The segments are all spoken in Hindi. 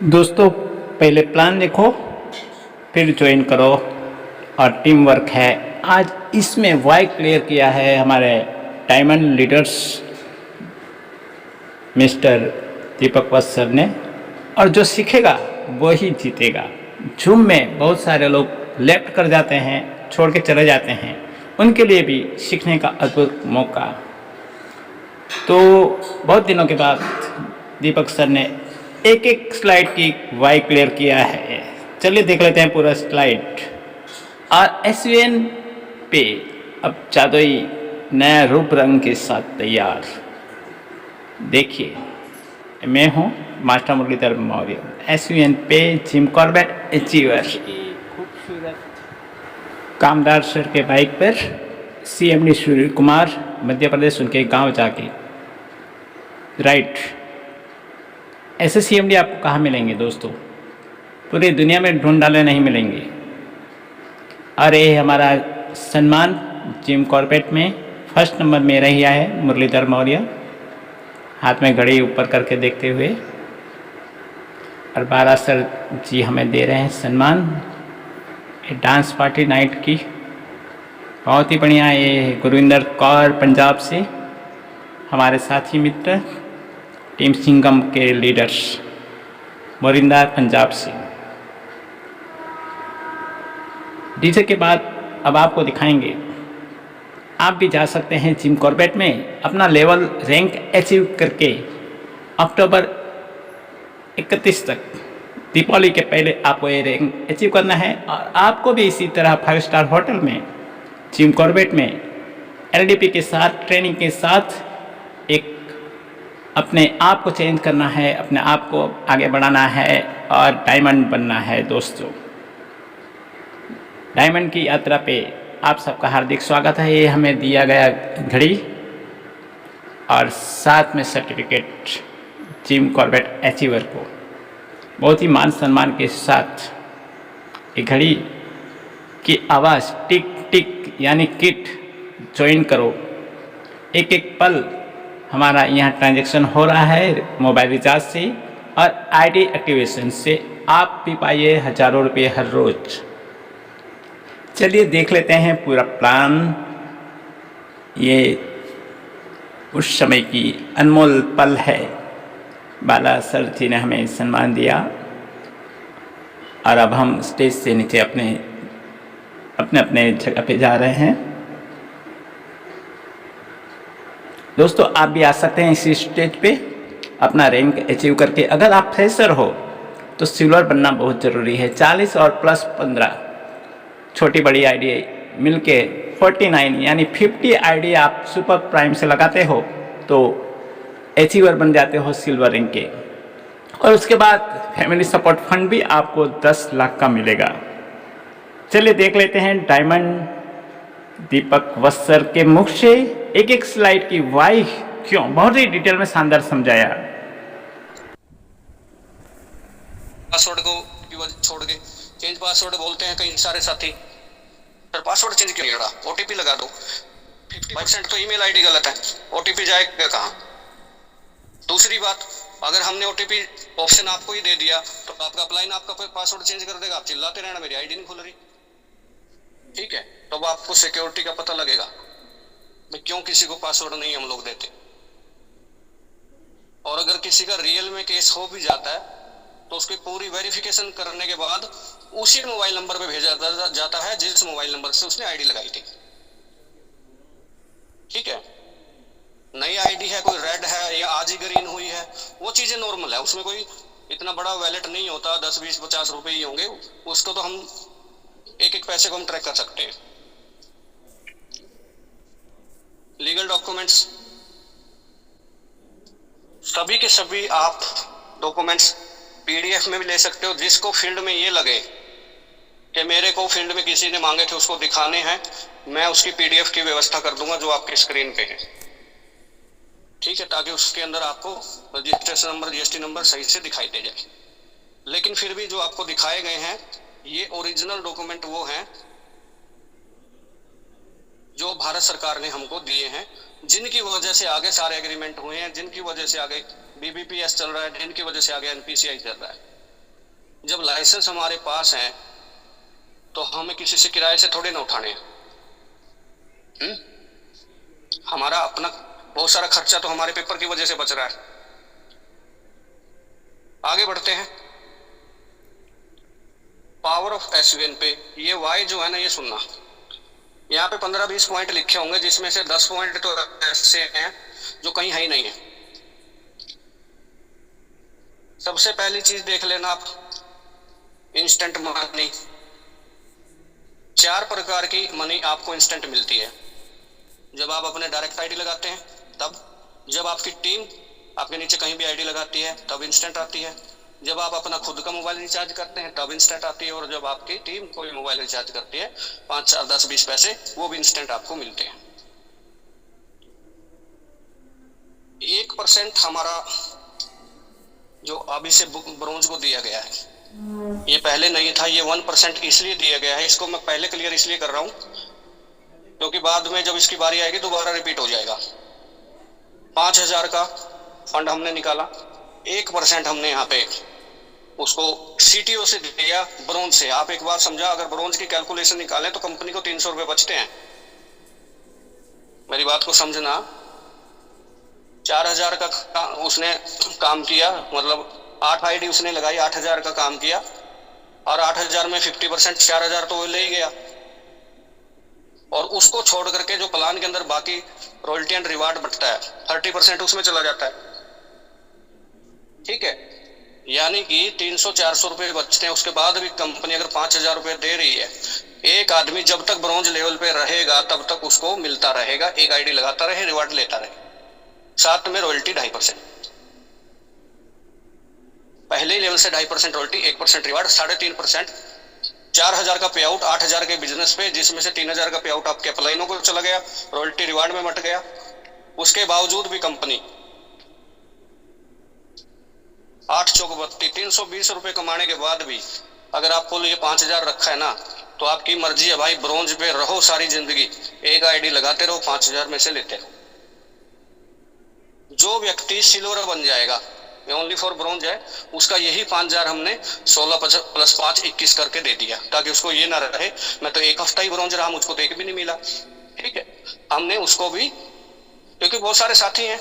दोस्तों, पहले प्लान देखो फिर ज्वाइन करो। और टीम वर्क है। आज इसमें वाई क्लियर किया है हमारे डायमंड लीडर्स मिस्टर दीपक वत्स सर ने। और जो सीखेगा वही जीतेगा। झूम में बहुत सारे लोग लेफ्ट कर जाते हैं, छोड़ के चले जाते हैं, उनके लिए भी सीखने का अद्भुत मौका। तो बहुत दिनों के बाद दीपक सर ने एक एक स्लाइड की वाई क्लियर किया है। चलिए देख लेते हैं पूरा स्लाइड। और SVN पे अब जादुई नया रूप रंग के साथ तैयार। देखिए, मैं हूँ मास्टर मुरलीधर मौर्य। SVN पे जिम कॉर्बेट अचीवर खूबसूरत कामदार सर के बाइक पर CMD सूर्य कुमार मध्य प्रदेश उनके गांव जाके। राइट, ऐसे CMD आपको कहाँ मिलेंगे दोस्तों? पूरी दुनिया में ढूंढ डाले नहीं मिलेंगे। और ये हमारा सम्मान जिम कॉर्बेट में फर्स्ट नंबर में रहा है मुरलीधर मौर्य, हाथ में घड़ी ऊपर करके देखते हुए। और 12 सर जी हमें दे रहे हैं सम्मान डांस पार्टी नाइट की। बहुत ही बढ़िया। ये गुरविंदर कौर पंजाब से हमारे साथी मित्र, टीम सिंघम के लीडर्स मोरिंदा पंजाब से। डीजे के बाद अब आपको दिखाएंगे, आप भी जा सकते हैं जिम कॉर्बेट में अपना लेवल रैंक अचीव करके। अक्टूबर 31 तक, दीपावली के पहले आपको ये रैंक अचीव करना है। और आपको भी इसी तरह 5 स्टार होटल में जिम कॉर्बेट में LDP के साथ ट्रेनिंग के साथ एक अपने आप को चेंज करना है, अपने आप को आगे बढ़ाना है और डायमंड बनना है। दोस्तों, डायमंड की यात्रा पे आप सबका हार्दिक स्वागत है। ये हमें दिया गया घड़ी और साथ में सर्टिफिकेट जिम कॉर्बेट अचीवर को बहुत ही मान सम्मान के साथ ये घड़ी की आवाज़ टिक टिक यानी किट ज्वाइन करो। एक एक पल हमारा यहाँ ट्रांजैक्शन हो रहा है मोबाइल रिचार्ज से और ID एक्टिवेशन से। आप भी पाइए हज़ारों रुपये हर रोज़। चलिए देख लेते हैं पूरा प्लान। ये उस समय की अनमोल पल है। बाला सर जी ने हमें सम्मान दिया और अब हम स्टेज से नीचे अपने अपने जगह पे जा रहे हैं। दोस्तों, आप भी आ सकते हैं इसी स्टेज पे अपना रैंक अचीव करके। अगर आप फ्रेशर हो तो सिल्वर बनना बहुत ज़रूरी है। 40 और प्लस 15 छोटी बड़ी ID मिलके 49 यानी 50 ID आप सुपर प्राइम से लगाते हो तो अचीवर बन जाते हो सिल्वर रैंक के। और उसके बाद फैमिली सपोर्ट फंड भी आपको 10 लाख का मिलेगा। चलिए देख लेते हैं दीपक वत्स सर के मुख से एक एक स्लाइड की वाई क्यों बहुत ही डिटेल में शानदार समझाया। पासवर्ड को छोड़ के चेंज पासवर्ड बोलते हैं कई सारे साथी। सर पासवर्ड चेंज क्यों नहीं हो रहा? OTP लगा दो। 50% तो ईमेल ID गलत है, OTP जाएगा कहाँ? दूसरी बात, अगर हमने OTP ऑप्शन आपको ही दे दिया तो आपका अपलाइन आपका पासवर्ड चेंज कर देगा। आप चिल्लाते रहना मेरी ID नहीं खुल रही, ठीक है? तो अब आपको सिक्योरिटी का पता लगेगा मैं क्यों किसी को पासवर्ड नहीं हम लोग देते। और अगर किसी का रियल में केस हो भी जाता है तो उसकी पूरी वेरिफिकेशन करने के बाद उसी मोबाइल नंबर पे भेजा जाता है जिस मोबाइल नंबर से उसने ID लगाई थी, ठीक है? नई ID है, कोई रेड है या आज ही ग्रीन हुई है, वो चीजें नॉर्मल है। उसमें कोई इतना बड़ा वैलेट नहीं होता, 10 20 50 रुपए ही होंगे। उसको तो हम एक एक पैसे को हम ट्रैक कर सकते हैं। लीगल डॉक्यूमेंट्स सभी के सभी आप डॉक्यूमेंट्स PDF में भी ले सकते हो। जिसको फील्ड में ये लगे कि मेरे को फील्ड में किसी ने मांगे थे उसको दिखाने हैं, मैं उसकी PDF की व्यवस्था कर दूंगा जो आपके स्क्रीन पे है, ठीक है? ताकि उसके अंदर आपको रजिस्ट्रेशन नंबर GST नंबर सही से दिखाई दे जाए। लेकिन फिर भी जो आपको दिखाए गए हैं ये ओरिजिनल डॉक्यूमेंट वो हैं जो भारत सरकार ने हमको दिए हैं, जिनकी वजह से आगे सारे एग्रीमेंट हुए हैं, जिनकी वजह से आगे BBPS चल रहा है, जिनकी वजह से आगे NPCI चल रहा है। जब लाइसेंस हमारे पास है तो हमें किसी से किराए से थोड़ी ना उठाने हैं। हमारा अपना बहुत सारा खर्चा तो हमारे पेपर की वजह से बच रहा है। आगे बढ़ते हैं, पावर ऑफ एसवीएन पे। ये वाई जो है ना, ये सुनना, यहाँ पे 15-20 पॉइंट लिखे होंगे, जिसमें से 10 पॉइंट तो ऐसे हैं जो कहीं है ही नहीं है। सबसे पहली चीज देख लेना आप, इंस्टेंट मनी। 4 प्रकार की मनी आपको इंस्टेंट मिलती है। जब आप अपने डायरेक्ट आईडी लगाते हैं तब, जब आपकी टीम आपके नीचे कहीं भी आईडी लगाती है तब इंस्टेंट आती है, जब आप अपना खुद का मोबाइल रिचार्ज करते हैं तब इंस्टेंट आती है, और जब आपकी टीम कोई मोबाइल रिचार्ज करती है 5, 4, 10, 20 पैसे, वो भी इंस्टेंट आपको मिलते हैं। 1% हमारा जो अभी से ब्रोंज को दिया गया है, ये पहले नहीं था, ये 1% इसलिए दिया गया है। इसको मैं पहले क्लियर इसलिए कर रहा हूं क्योंकि बाद में जब इसकी बारी आएगी दोबारा रिपीट हो जाएगा। 5,000 का फंड हमने निकाला, 1% हमने यहाँ पे उसको सीटीओ से दिया, ब्रोंज से। आप एक बार समझा, अगर ब्रोंज की कैलकुलेशन निकालें तो कंपनी को 300 रुपए बचते हैं। मेरी बात को समझना, 4,000 का उसने काम किया, मतलब 8 आईडी उसने लगाई, 8,000 का काम किया, और 8,000 में 50% 4,000 तो वो ले ही गया, और उसको छोड़ करके जो प्लान के अंदर बाकी रॉयल्टी एंड रिवार्ड बचता है 30% उसमें चला जाता है। ठीक है, यानी कि 300-400 रुपए बचते हैं। उसके बाद भी कंपनी अगर 5,000 रुपए दे रही है, एक आदमी जब तक ब्रोंज लेवल पे रहेगा तब तक उसको मिलता रहेगा, एक आईडी लगाता रहे, रिवार्ड लेता रहे, साथ में रॉयल्टी 2.5%। पहले लेवल से 2.5% रॉयल्टी, 1% रिवार्ड, 3.5%। 4,000 का पे आउट 8,000 के बिजनेस पे, जिसमें से 3,000 का पे आउट आपके अपलाइनों को चला गया, रॉयल्टी रिवार्ड में मट गया। उसके बावजूद भी कंपनी 8 चौक 32, 320 रुपए कमाने के बाद भी अगर आपको ये 5,000 रखा है ना, तो आपकी मर्जी है भाई, ब्रोंज पे रहो सारी जिंदगी, एक आईडी लगाते रहो, 5,000 में से लेते रहो। जो व्यक्ति सिल्वर बन जाएगा, ओनली फॉर ब्रोंज है, उसका यही 5,000 हमने 16 + 5 21 करके दे दिया, ताकि उसको ये ना रहे मैं तो एक हफ्ता ही ब्रोंज रहा, मुझको तो एक भी नहीं मिला। ठीक है, हमने उसको भी, क्योंकि बहुत सारे साथी हैं,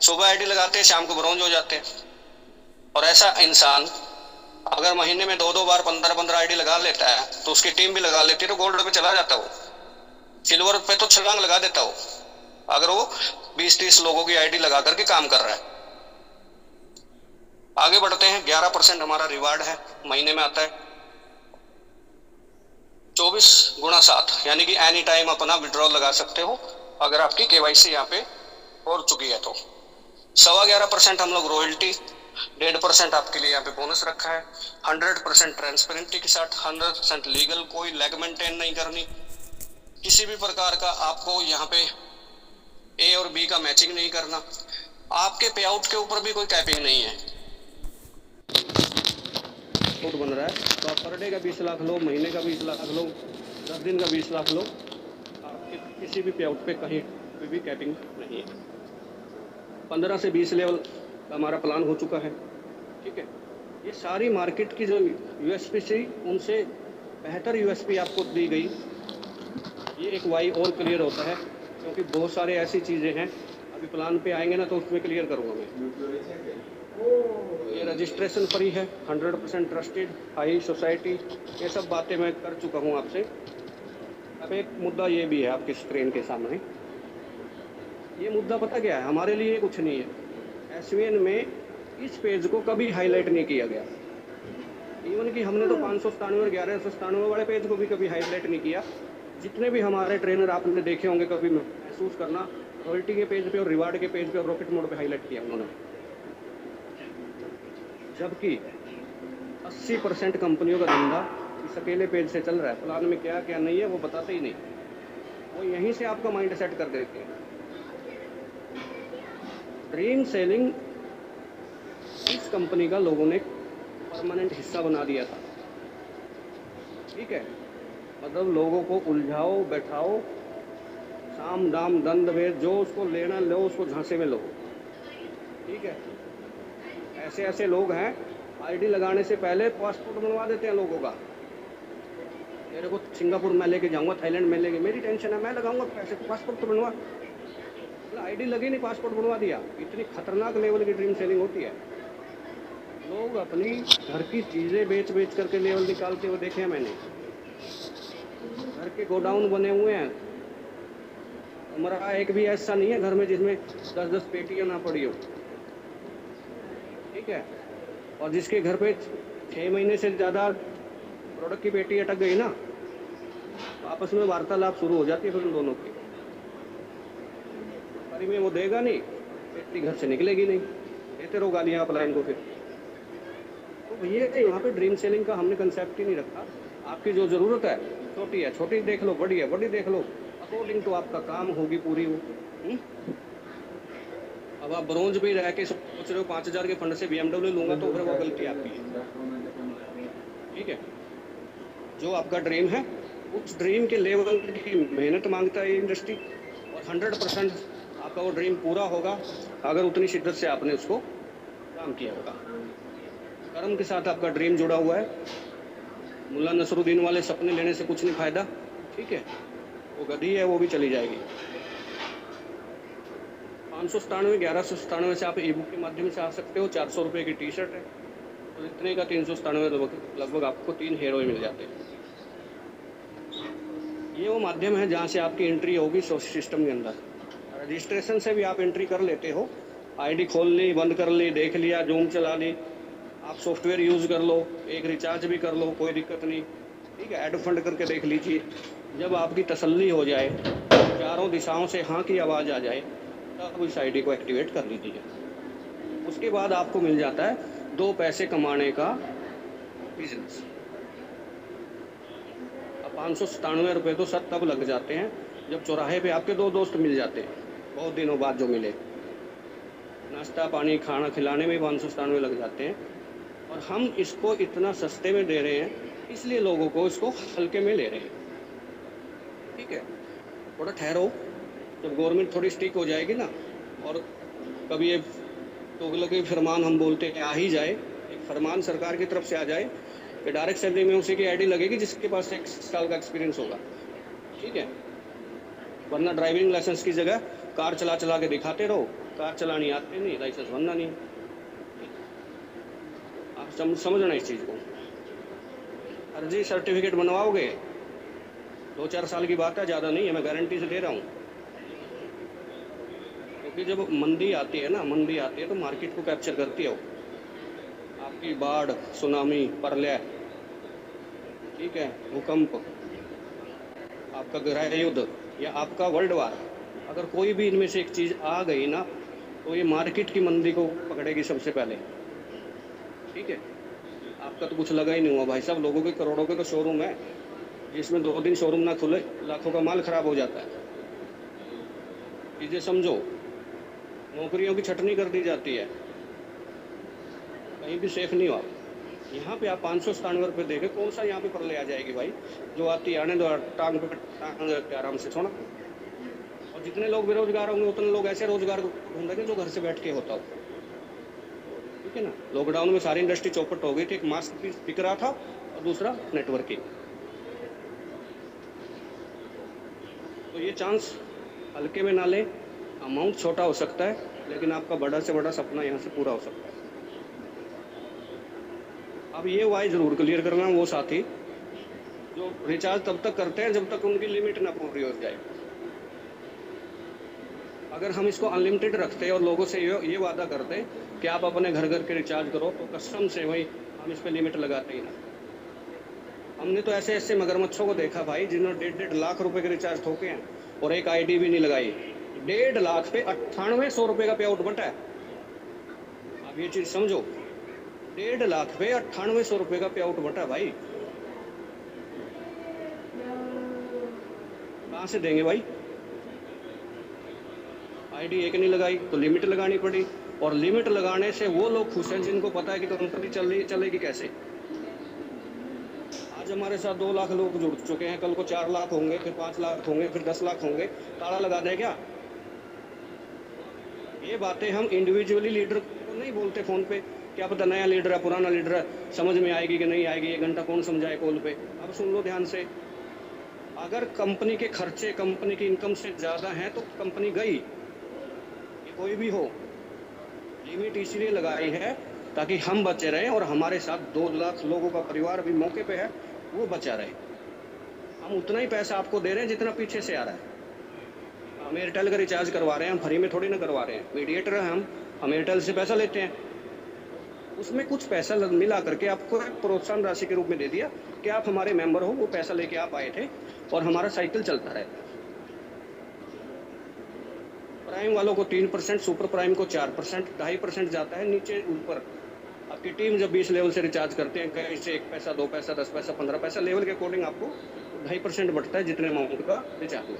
सुबह आईडी लगाते हैं, शाम को ब्रोंज हो जाते हैं, और ऐसा इंसान अगर महीने में 2-2 बार 15-15 आईडी लगा लेता है, तो उसकी टीम भी लगा लेती है, तो गोल्ड पे चला जाता हो, सिल्वर पे तो छलांग लगा देता हो, अगर वो 20-30 लोगों की आईडी लगा करके काम कर रहा है। आगे बढ़ते हैं, 11% हमारा रिवार्ड है, महीने में आता है 24 × 7, यानी कि एनी टाइम अपना विड्रॉल लगा सकते हो अगर आपकी केवाईसी यहाँ पे हो चुकी है तो। 11.25% हम लोग रॉयल्टी, 1.5% आपके लिए यहाँ पे बोनस रखा है। 100% ट्रांसपेरेंटी के साथ, 100% लीगल, कोई लैग मेंटेन नहीं करनी, किसी भी प्रकार का आपको यहाँ पे ए और बी का मैचिंग नहीं करना, आपके पे आउट के ऊपर भी कोई कैपिंग नहीं है। तो बन रहा है तो आप पर डे का 20 लाख लो, महीने का 20 लाख लो, 10 दिन का 20 लाख लो, आपके किसी भी पे आउट पे कहीं भी कैपिंग नहीं है। 15 से 20 लेवल का हमारा प्लान हो चुका है। ठीक है, ये सारी मार्केट की जो यूएसपी थी उनसे बेहतर यूएसपी आपको दी गई। ये एक वाई और क्लियर होता है, क्योंकि बहुत सारे ऐसी चीज़ें हैं, अभी प्लान पे आएंगे ना तो उसमें क्लियर करूँगा मैं। ये रजिस्ट्रेशन फ्री है, 100% ट्रस्टेड, हाई सोसाइटी, ये सब बातें मैं कर चुका हूँ आपसे। अब एक मुद्दा ये भी है आपकी स्क्रीन के सामने। ये मुद्दा पता क्या है, हमारे लिए कुछ नहीं है। एसवीएन में इस पेज को कभी हाईलाइट नहीं किया गया, इवन कि हमने तो 597 और 1197 वाले पेज को भी कभी हाईलाइट नहीं किया। जितने भी हमारे ट्रेनर आपने देखे होंगे, कभी महसूस करना, रॉयल्टी के पेज पे और रिवार्ड के पेज पे और रॉकेट मोड पे हाईलाइट किया उन्होंने। जबकि 80% कंपनियों का धंधा इस अकेले पेज से चल रहा है, प्लान में क्या क्या नहीं है वो बताते ही नहीं, वो यहीं से आपका माइंड सेट कर देते हैं। ड्रीम सेलिंग इस कंपनी का लोगों ने परमानेंट हिस्सा बना दिया था। ठीक है, मतलब लोगों को उलझाओ बैठाओ, साम दाम दंड भेद, जो उसको लेना लो, उसको झांसे में लो। ठीक है, ऐसे ऐसे लोग हैं आईडी लगाने से पहले पासपोर्ट बनवा देते हैं लोगों का। मेरे को सिंगापुर मैं लेके जाऊंगा, थाईलैंड में लेके, मेरी टेंशन है, मैं लगाऊंगा पैसे, पासपोर्ट तो बनवा। मतलब आईडी लगी नहीं, पासपोर्ट बनवा दिया। इतनी खतरनाक लेवल की ड्रीम सेलिंग होती है। लोग अपनी घर की चीज़ें बेच बेच करके लेवल निकालते हुए देखे हैं मैंने। घर के गोडाउन बने हुए हैं। हमारा एक भी ऐसा नहीं है घर में जिसमें 10-10 पेटियाँ ना पड़ी हो, ठीक है। और जिसके घर पे 6 महीने से ज़्यादा प्रोडक्ट की पेटी अटक गई ना, तो आपस में वार्तालाप शुरू हो जाती है फिर उन दोनों की। पारी में वो देगा नहीं, पेटी घर से निकलेगी नहीं, देते रहो गालियाँ अपलाइन को। फिर तो भैया यहाँ पे ड्रीम सेलिंग का हमने कंसेप्ट ही नहीं रखा। आपकी जो ज़रूरत है छोटी है, छोटी देख लो, बड़ी है, बड़ी देख लो, अकॉर्डिंग टू आपका काम होगी पूरी वो। अब आप ब्रोंज भी रह के सोच रहे हो 5,000 के फंड से BMW लूंगा, तो फिर वो गलती आपकी है, ठीक है। जो आपका ड्रीम है उस ड्रीम के लेवल की मेहनत मांगता है ये इंडस्ट्री, और 100% आपका वो ड्रीम पूरा होगा अगर उतनी शिद्दत से आपने उसको काम किया होगा। कर्म के साथ आपका ड्रीम जुड़ा हुआ है। मुल्ला नसरुद्दीन वाले सपने लेने से कुछ नहीं फायदा, ठीक है। वो गधी है, वो भी चली जाएगी। 597 1197 से आप ई बुक के माध्यम से आ सकते हो। 400 रुपये की टी शर्ट है, तो इतने का 397 लगभग आपको 3 हेयर ऑयल मिल जाते हैं। ये वो माध्यम है जहाँ से आपकी एंट्री होगी सिस्टम के अंदर। रजिस्ट्रेशन से भी आप एंट्री कर लेते हो। आईडी खोल ली, बंद कर ली, देख लिया, जूम चला ली, आप सॉफ्टवेयर यूज़ कर लो, एक रिचार्ज भी कर लो, कोई दिक्कत नहीं, ठीक है। ऐड फंड करके देख लीजिए। जब आपकी तसल्ली हो जाए, चारों दिशाओं से हाँ की आवाज़ आ जाए, तब इस आईडी को एक्टिवेट कर लीजिए। उसके बाद आपको मिल जाता है 2 पैसे कमाने का बिजनेस। अब 597 रुपये तो सर तब लग जाते हैं जब चौराहे पे आपके 2 दोस्त मिल जाते हैं, बहुत दिनों बाद जो मिले। नाश्ता पानी खाना खिलाने में 597 लग जाते हैं, और हम इसको इतना सस्ते में दे रहे हैं, इसलिए लोगों को इसको हल्के में ले रहे हैं, ठीक है। थोड़ा ठहरो, जब गवर्नमेंट थोड़ी स्ट्रिक्ट हो जाएगी ना, और कभी ये तुगलकी फरमान हम बोलते हैं आ ही जाए, एक फरमान सरकार की तरफ से आ जाए कि डायरेक्ट सैलरी में उसी की आईडी लगेगी जिसके पास 1 साल का एक्सपीरियंस होगा, ठीक है। वरना ड्राइविंग लाइसेंस की जगह कार चला चला के दिखाते रहो, कार चलानी आती नहीं, लाइसेंस बनना नहीं। आप समझना इस चीज़ को। फर्जी सर्टिफिकेट बनवाओगे 2-4 साल की बात है, ज़्यादा नहीं है, मैं गारंटी से दे रहा हूँ। क्योंकि जब मंदी आती है ना, मंदी आती है तो मार्केट को कैप्चर करती है वो। आपकी बाढ़, सुनामी, प्रलय, ठीक है, भूकंप, आपका गृह युद्ध या आपका वर्ल्ड वार, अगर कोई भी इनमें से एक चीज़ आ गई ना, तो ये मार्केट की मंदी को पकड़ेगी सबसे पहले, ठीक है। आपका तो कुछ लगा ही नहीं हुआ भाई साहब, लोगों के करोड़ों के तो शोरूम है, जिसमें 2 दिन शोरूम ना खुले लाखों का माल खराब हो जाता है। चीज़ें समझो, नौकरियों की छटनी कर दी जाती है, कहीं भी सेफ नहीं हो आप। यहाँ पे आप 597 रुपये देके कौन सा यहाँ पे पर ले आ जाएगी भाई, जो आती आने दो, टांग पे टांग के आराम से छोड़ा। और जितने लोग बेरोजगार होंगे उतने लोग ऐसे रोजगार ढूंढेंगे जो घर से बैठ के होता हो, ठीक है ना। लॉकडाउन में सारी इंडस्ट्री चौपट हो गई थी, एक मास्क भी बिक रहा था और दूसरा नेटवर्किंग। तो ये चांस हल्के में ना ले, अमाउंट छोटा हो सकता है लेकिन आपका बड़ा से बड़ा सपना यहाँ से पूरा हो सकता है। अब ये वाई ज़रूर क्लियर करना वो साथी जो रिचार्ज तब तक करते हैं जब तक उनकी लिमिट ना पूरी हो जाए। अगर हम इसको अनलिमिटेड रखते और लोगों से ये वादा करते कि आप अपने घर घर के रिचार्ज करो, तो कसम से भाई हम इस पर लिमिट लगाते ही ना। हमने तो ऐसे ऐसे मगरमच्छों को देखा भाई जिन्होंने 1.5 लाख रुपए के रिचार्ज ठोके हैं और एक आईडी भी नहीं लगाई। 1.5 लाख पे 9800 रुपये का पे आउट बटा है। अब ये चीज़ समझो, 1.5 लाख पे 9800 रुपये का पे आउट बटा भाई, कहाँ से देंगे भाई। आईडी एक नहीं लगाई तो लिमिट लगानी पड़ी, और लिमिट लगाने से वो लोग खुश हैं जिनको पता है कि कंपनी चलेगी कैसे। आज हमारे साथ 2 लाख लोग जुड़ चुके हैं, कल को 4 लाख होंगे, फिर 5 लाख होंगे, फिर 10 लाख होंगे। ताला लगा दें क्या? ये बातें हम इंडिविजुअली लीडर को नहीं बोलते फ़ोन पे क्या पता नया लीडर है पुराना लीडर है, समझ में आएगी कि नहीं आएगी, 1 घंटा कौन समझाए कॉल पे। अब सुन लो ध्यान से, अगर कंपनी के खर्चे कंपनी की इनकम से ज़्यादा हैं तो कंपनी गई, ये कोई भी हो। लिमिट इसलिए लगाई है ताकि हम बचे रहें और हमारे साथ 2 लाख लोगों का परिवार भी मौके पे है, वो बचा रहे। हम उतना ही पैसा आपको दे रहे हैं जितना पीछे से आ रहा है। हम एयरटेल का रिचार्ज करवा रहे हैं, हम फ्री में थोड़ी ना करवा रहे हैं, मीडिएटर है हम एयरटेल से पैसा लेते हैं। उसमें कुछ पैसा मिला करके आपको एक प्रोत्साहन राशि के रूप में दे दिया कि आप हमारे मेंबर हो, वो पैसा लेके आप आए थे और हमारा साइकिल चलता रहता है। प्राइम वालों को 3%, सुपर प्राइम को 4%, 2.5% जाता है नीचे ऊपर। आपकी टीम जब 20 लेवल से रिचार्ज करते हैं, कहीं से 1 पैसा 2 पैसा 10 पैसा 15 पैसा लेवल के अकॉर्डिंग आपको 2.5% बढ़ता है जितने अमाउंट का रिचार्ज हुआ।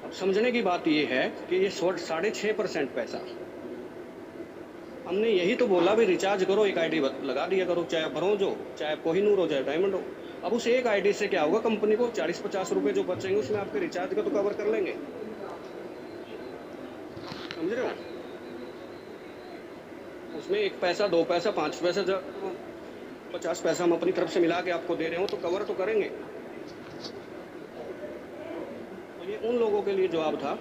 अब समझने की बात ये है कि ये 6.5% पैसा, हमने यही तो बोला भी रिचार्ज करो, एक आईडी लगा दिया करो, चाहे ब्रोंज हो, चाहे कोहिनूर हो, चाहे डायमंड हो। अब उस एक आईडी से क्या होगा, कंपनी को 40-50 रुपए जो बचेंगे उसमें आपके रिचार्ज का तो कवर कर लेंगे, समझ रहे हो। उसमें 1 पैसा 2 पैसा 5 पैसा 50 पैसा हम अपनी तरफ से मिला के आपको दे रहे हो तो कवर तो करेंगे। तो ये उन लोगों के लिए जवाब था,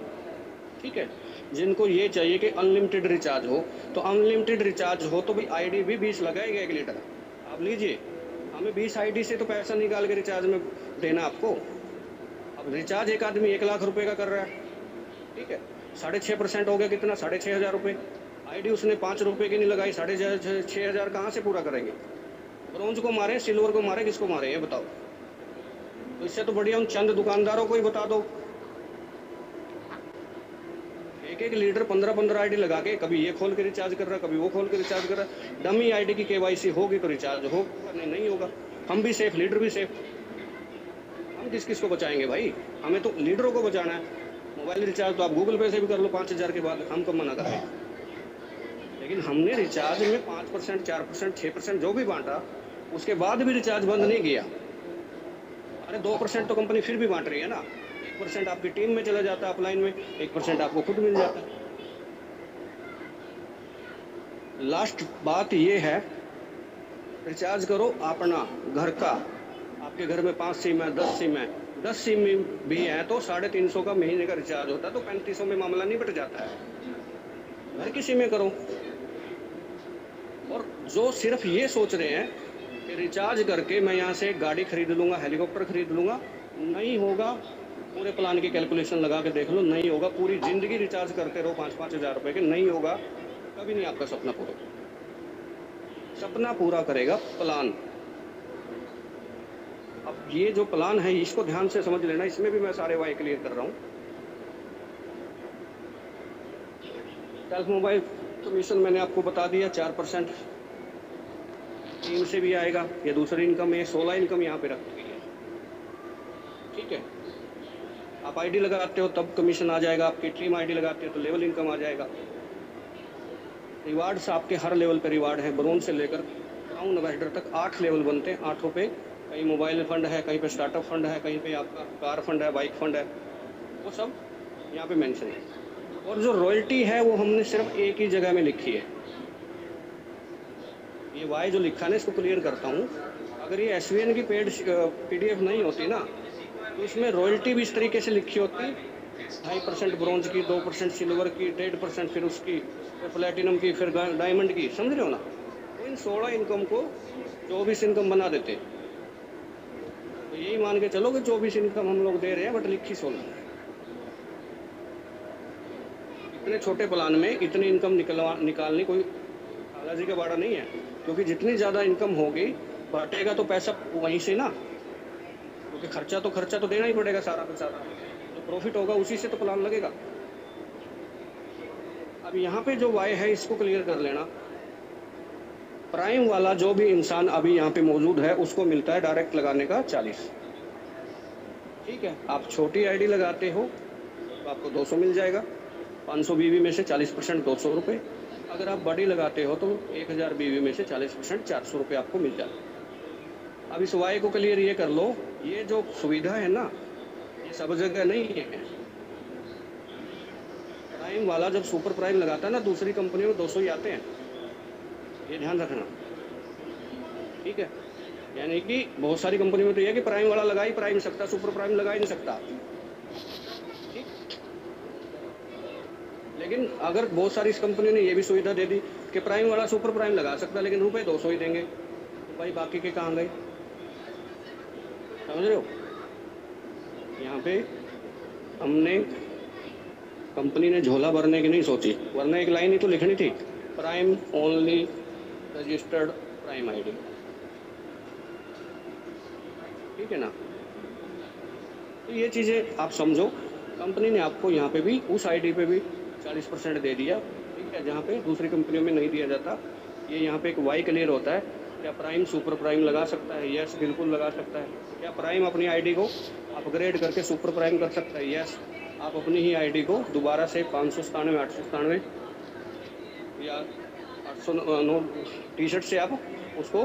ठीक है, जिनको ये चाहिए कि अनलिमिटेड रिचार्ज हो। तो अनलिमिटेड रिचार्ज हो तो भाई आईडी भी 20 लगाएगा 1 लीटर। आप लीजिए, हमें 20 आईडी से तो पैसा निकाल के रिचार्ज में देना आपको। अब रिचार्ज एक आदमी 1 लाख रुपए का कर रहा है, ठीक है, 6.5% हो गया कितना, 6,500 रुपये। आईडी उसने 5 रुपये की नहीं लगाई, 6,500 कहाँ से पूरा करेंगे। ब्रोंज को मारे, सिल्वर को मारे, किसको मारे ये बताओ। तो इससे तो बढ़िया उन चंद दुकानदारों को ही बता दो, एक लीडर 15-15 आईडी लगा के कभी ये खोल के रिचार्ज कर रहा है, कभी वो खोल के रिचार्ज कर रहा है। डमी आईडी की केवाईसी होगी तो रिचार्ज होगा, नहीं होगा। हम भी सेफ, लीडर भी सेफ। हम किस को बचाएंगे भाई, हमें तो लीडरों को बचाना है। मोबाइल रिचार्ज तो आप गूगल पे से भी कर लो 5,000 के बाद, हम कब मना कर रहे हैं। लेकिन हमने रिचार्ज में 5%, 4%, 6% जो भी बांटा, उसके बाद भी रिचार्ज बंद नहीं किया। अरे 2% तो कंपनी फिर भी बांट रही है ना, 1% आपकी टीम में चला जाता है अपलाइन में, 1% आपको खुद मिल जाता है। लास्ट बात ये है, रिचार्ज करो अपना घर का। आपके घर में 5 सिम है, 10 सिम है, 10 सिम भी है तो 350 का महीने का रिचार्ज होता है, तो 3500 में मामला नहीं बट जाता है। घर की सिमें करो। और जो सिर्फ ये सोच रहे हैं कि रिचार्ज करके मैं यहाँ से गाड़ी खरीद लूँगा, हेलीकॉप्टर खरीद लूँगा, नहीं होगा। पूरे प्लान की कैलकुलेशन लगा के देख लो, नहीं होगा। पूरी ज़िंदगी रिचार्ज करते रहो 5-5 हज़ार रुपये के, नहीं होगा, कभी नहीं आपका सपना पूरा। सपना पूरा करेगा प्लान। अब ये जो प्लान है इसको ध्यान से समझ लेना, इसमें भी मैं सारे वाई क्लियर कर रहा हूँ। सेल्फ मोबाइल कमीशन मैंने आपको बता दिया 4%, टीम से भी आएगा, ये दूसरी इनकम है, 16 इनकम यहाँ पे रखी गई है, ठीक है। आप आईडी लगाते हो तब कमीशन आ जाएगा, आपकी टीम आईडी लगाते हो तो लेवल इनकम आ जाएगा। रिवार्ड्स आपके हर लेवल पे रिवार्ड है, ब्रोंज से लेकर क्राउन एम्बेसडर तक 8 लेवल बनते हैं, 8 पे कहीं मोबाइल फंड है, कहीं पे स्टार्टअप फंड है, कहीं पे आपका कार फंड है, बाइक फंड है, वो सब यहाँ पे मेंशन है। और जो रॉयल्टी है वो हमने सिर्फ एक ही जगह में लिखी है। ये वाई जो लिखा है ना, इसको क्लियर करता हूँ। अगर ये SVN की पेड PDF नहीं होती ना, तो इसमें रॉयल्टी भी इस तरीके से लिखी होती, 2.5% ब्रोंज की, 2% सिल्वर की, 1.5% फिर उसकी, फिर प्लेटिनम की, फिर डायमंड की, समझ रहे हो ना। तो इन 16 इनकम को 24 इनकम बना देते। तो यही मान के चलो कि 24 इनकम हम लोग दे रहे हैं, बट लिखी 16। इतने छोटे प्लान में इतनी इनकम निकालनी कोई बालाजी का बाड़ा नहीं है, क्योंकि जितनी ज़्यादा इनकम होगी बांटेगा तो पैसा वहीं से ना, क्योंकि खर्चा तो देना ही पड़ेगा सारा का सारा, तो प्रॉफिट होगा उसी से तो प्लान लगेगा। अब यहाँ पे जो वाई है इसको क्लियर कर लेना। प्राइम वाला जो भी इंसान अभी यहाँ पे मौजूद है उसको मिलता है डायरेक्ट लगाने का 40, ठीक है। आप छोटी आईडी लगाते हो तो आपको 200 मिल जाएगा, 500 BB में से 40% 200 रुपये। अगर आप बड़ी लगाते हो तो 1000 BB में से 40% 400 रुपये आपको मिल जाता। अब इस वाई को क्लियर ये कर लो, ये जो सुविधा है ना ये सब जगह नहीं है। प्राइम वाला जब सुपर प्राइम लगाता है ना, दूसरी कंपनी में 200 ही आते हैं, ये ध्यान रखना, ठीक है। यानी कि बहुत सारी कंपनी में तो ये है कि प्राइम वाला लगा ही प्राइम सकता, सुपर प्राइम लगा ही नहीं सकता, ठीक। लेकिन अगर बहुत सारी इस कंपनी ने ये भी सुविधा दे दी कि प्राइम वाला सुपर प्राइम लगा सकता है, लेकिन रुपए 200 ही देंगे, तो भाई बाकी के कहाँ गए, समझ रहे हो। यहाँ पे हमने कंपनी ने झोला भरने की नहीं सोची, वरना एक लाइन ही तो लिखनी थी, prime only registered prime ID, ठीक है ना। तो ये चीज़ें आप समझो, कंपनी ने आपको यहाँ पे भी उस आईडी पे भी 40% दे दिया, ठीक है, जहाँ पे दूसरी कंपनियों में नहीं दिया जाता। ये यहाँ पे एक वाई क्लियर होता है, क्या प्राइम सुपर प्राइम लगा सकता है, यस बिल्कुल लगा सकता है। क्या प्राइम अपनी आईडी को अपग्रेड करके सुपर प्राइम कर सकता है, यस। आप अपनी ही आईडी को दोबारा से 597 897 या 809 टी-शर्ट से आप उसको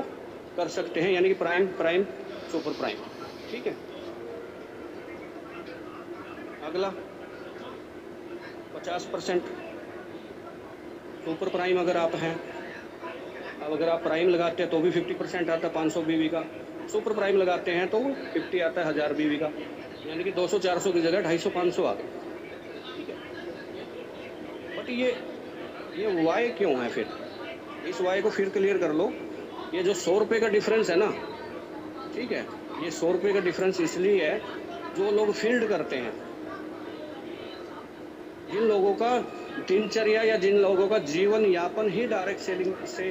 कर सकते हैं, यानी कि प्राइम प्राइम सुपर प्राइम, ठीक है। अगला 50% सुपर प्राइम अगर आप हैं, अब अगर आप प्राइम लगाते हैं तो भी 50% आता है 500 बीवी का, सुपर प्राइम लगाते हैं तो 50 आता है 1000 बीवी का, यानी कि 200-400 की जगह 250 500 आ गए, ठीक है। बट ये वाई क्यों है फिर, इस वाई को फिर क्लियर कर लो। ये जो 100 रुपये का डिफरेंस है ना, ठीक है, ये 100 रुपये का डिफरेंस इसलिए है, जो लोग फील्ड करते हैं, जिन लोगों का दिनचर्या या जिन लोगों का जीवन यापन ही डायरेक्ट सेलिंग से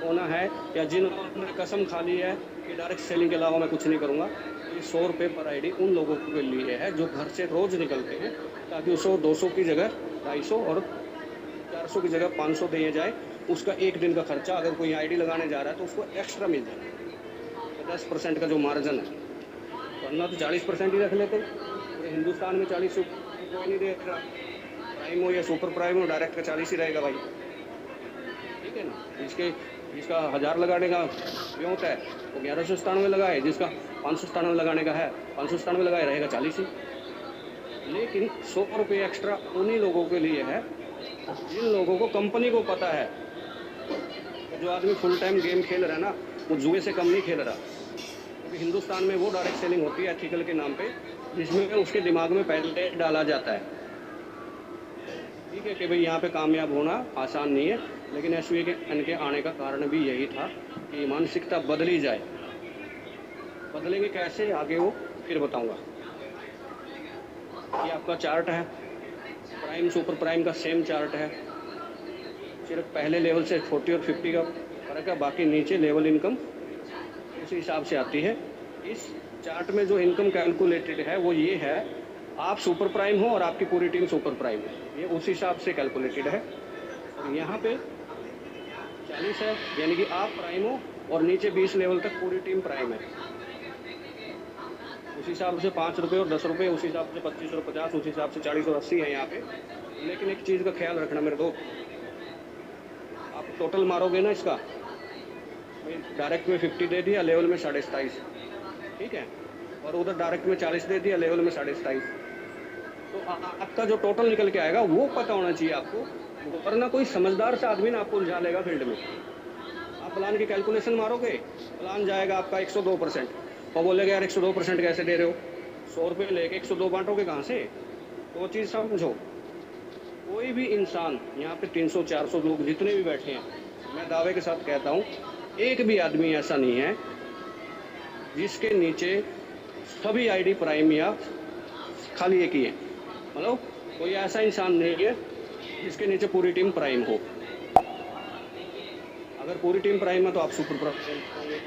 होना है, या जिन लोगों ने कसम खा ली है कि डायरेक्ट सेलिंग के अलावा मैं कुछ नहीं करूँगा, तो ये 100 रुपये पर आईडी उन लोगों के लिए है जो घर से रोज़ निकलते हैं, ताकि 100-200 की जगह 250 और 400 की जगह 500 दिए जाए। उसका एक दिन का खर्चा अगर कोई आईडी लगाने जा रहा है तो उसको एक्स्ट्रा मिल जाए, 10% का जो मार्जिन है, वरना तो 40% ही रख लेते। पूरे हिंदुस्तान में 40 कोई नहीं दे रहा, प्राइम हो या सुपर प्राइम हो, डायरेक्ट का 40 ही रहेगा भाई, ठीक है ना। जिसका 1000 लगाने का व्योत है वो 1197 लगाए, जिसका 597 लगाने का है 597 लगाए, रहेगा 40 ही। लेकिन 100 रुपये एक्स्ट्रा उन्हीं लोगों के लिए है जिन लोगों को कंपनी को पता है, जो आदमी फुल टाइम गेम खेल रहा है ना, वो जुए से कम नहीं खेल रहा, क्योंकि हिंदुस्तान में वो डायरेक्ट सेलिंग होती है एथिकल के नाम पे, जिसमें उसके दिमाग में पहले डाला जाता है, ठीक है, कि भाई यहाँ पे कामयाब होना आसान नहीं है। लेकिन SVN के आने का कारण भी यही था कि मानसिकता बदली जाए। बदलेंगे कैसे, आगे वो फिर बताऊंगा। ये आपका चार्ट है, प्राइम सुपर प्राइम का सेम चार्ट है, सिर्फ पहले लेवल से 40 और 50 का फर्क है, बाकी नीचे लेवल इनकम उसी हिसाब से आती है। इस चार्ट में जो इनकम कैलकुलेटेड है वो ये है, आप सुपर प्राइम हो और आपकी पूरी टीम सुपर प्राइम है, ये उस हिसाब से कैलकुलेटेड है। और यहाँ पे 40 है, यानी कि आप प्राइम हो और नीचे 20 लेवल तक पूरी टीम प्राइम है। उस हिसाब से 5 रुपये और 10 रुपये, उस हिसाब से 25 और 50, उस हिसाब से 40 और 80 है यहाँ पे। लेकिन एक चीज़ का ख्याल रखना मेरे दोस्त, आप टोटल मारोगे ना इसका, डायरेक्ट में 50 दे दिया, लेवल में 27.5, ठीक है, और उधर डायरेक्ट में 40 दे दिया, लेवल में 27.5, तो आपका जो टोटल निकल के आएगा वो पता होना चाहिए आपको, वरना कोई समझदार सा आदमी ना आपको उलझा लेगा फील्ड में। आप प्लान की कैलकुलेशन मारोगे, प्लान जाएगा आपका 102%, और बोलेगा यार 102% कैसे दे रहे हो, 100 रुपये लेके 102 बांटोगे कहाँ से, तो वो चीज़ समझो। कोई भी इंसान यहाँ पे 300-400 लोग जितने भी बैठे हैं, मैं दावे के साथ कहता हूँ एक भी आदमी ऐसा नहीं है जिसके नीचे सभी आईडी प्राइम या खाली एक ही है, मतलब कोई ऐसा इंसान नहीं है जिसके नीचे पूरी टीम प्राइम हो। अगर पूरी टीम प्राइम है तो आप सुपर प्राइम होंगे।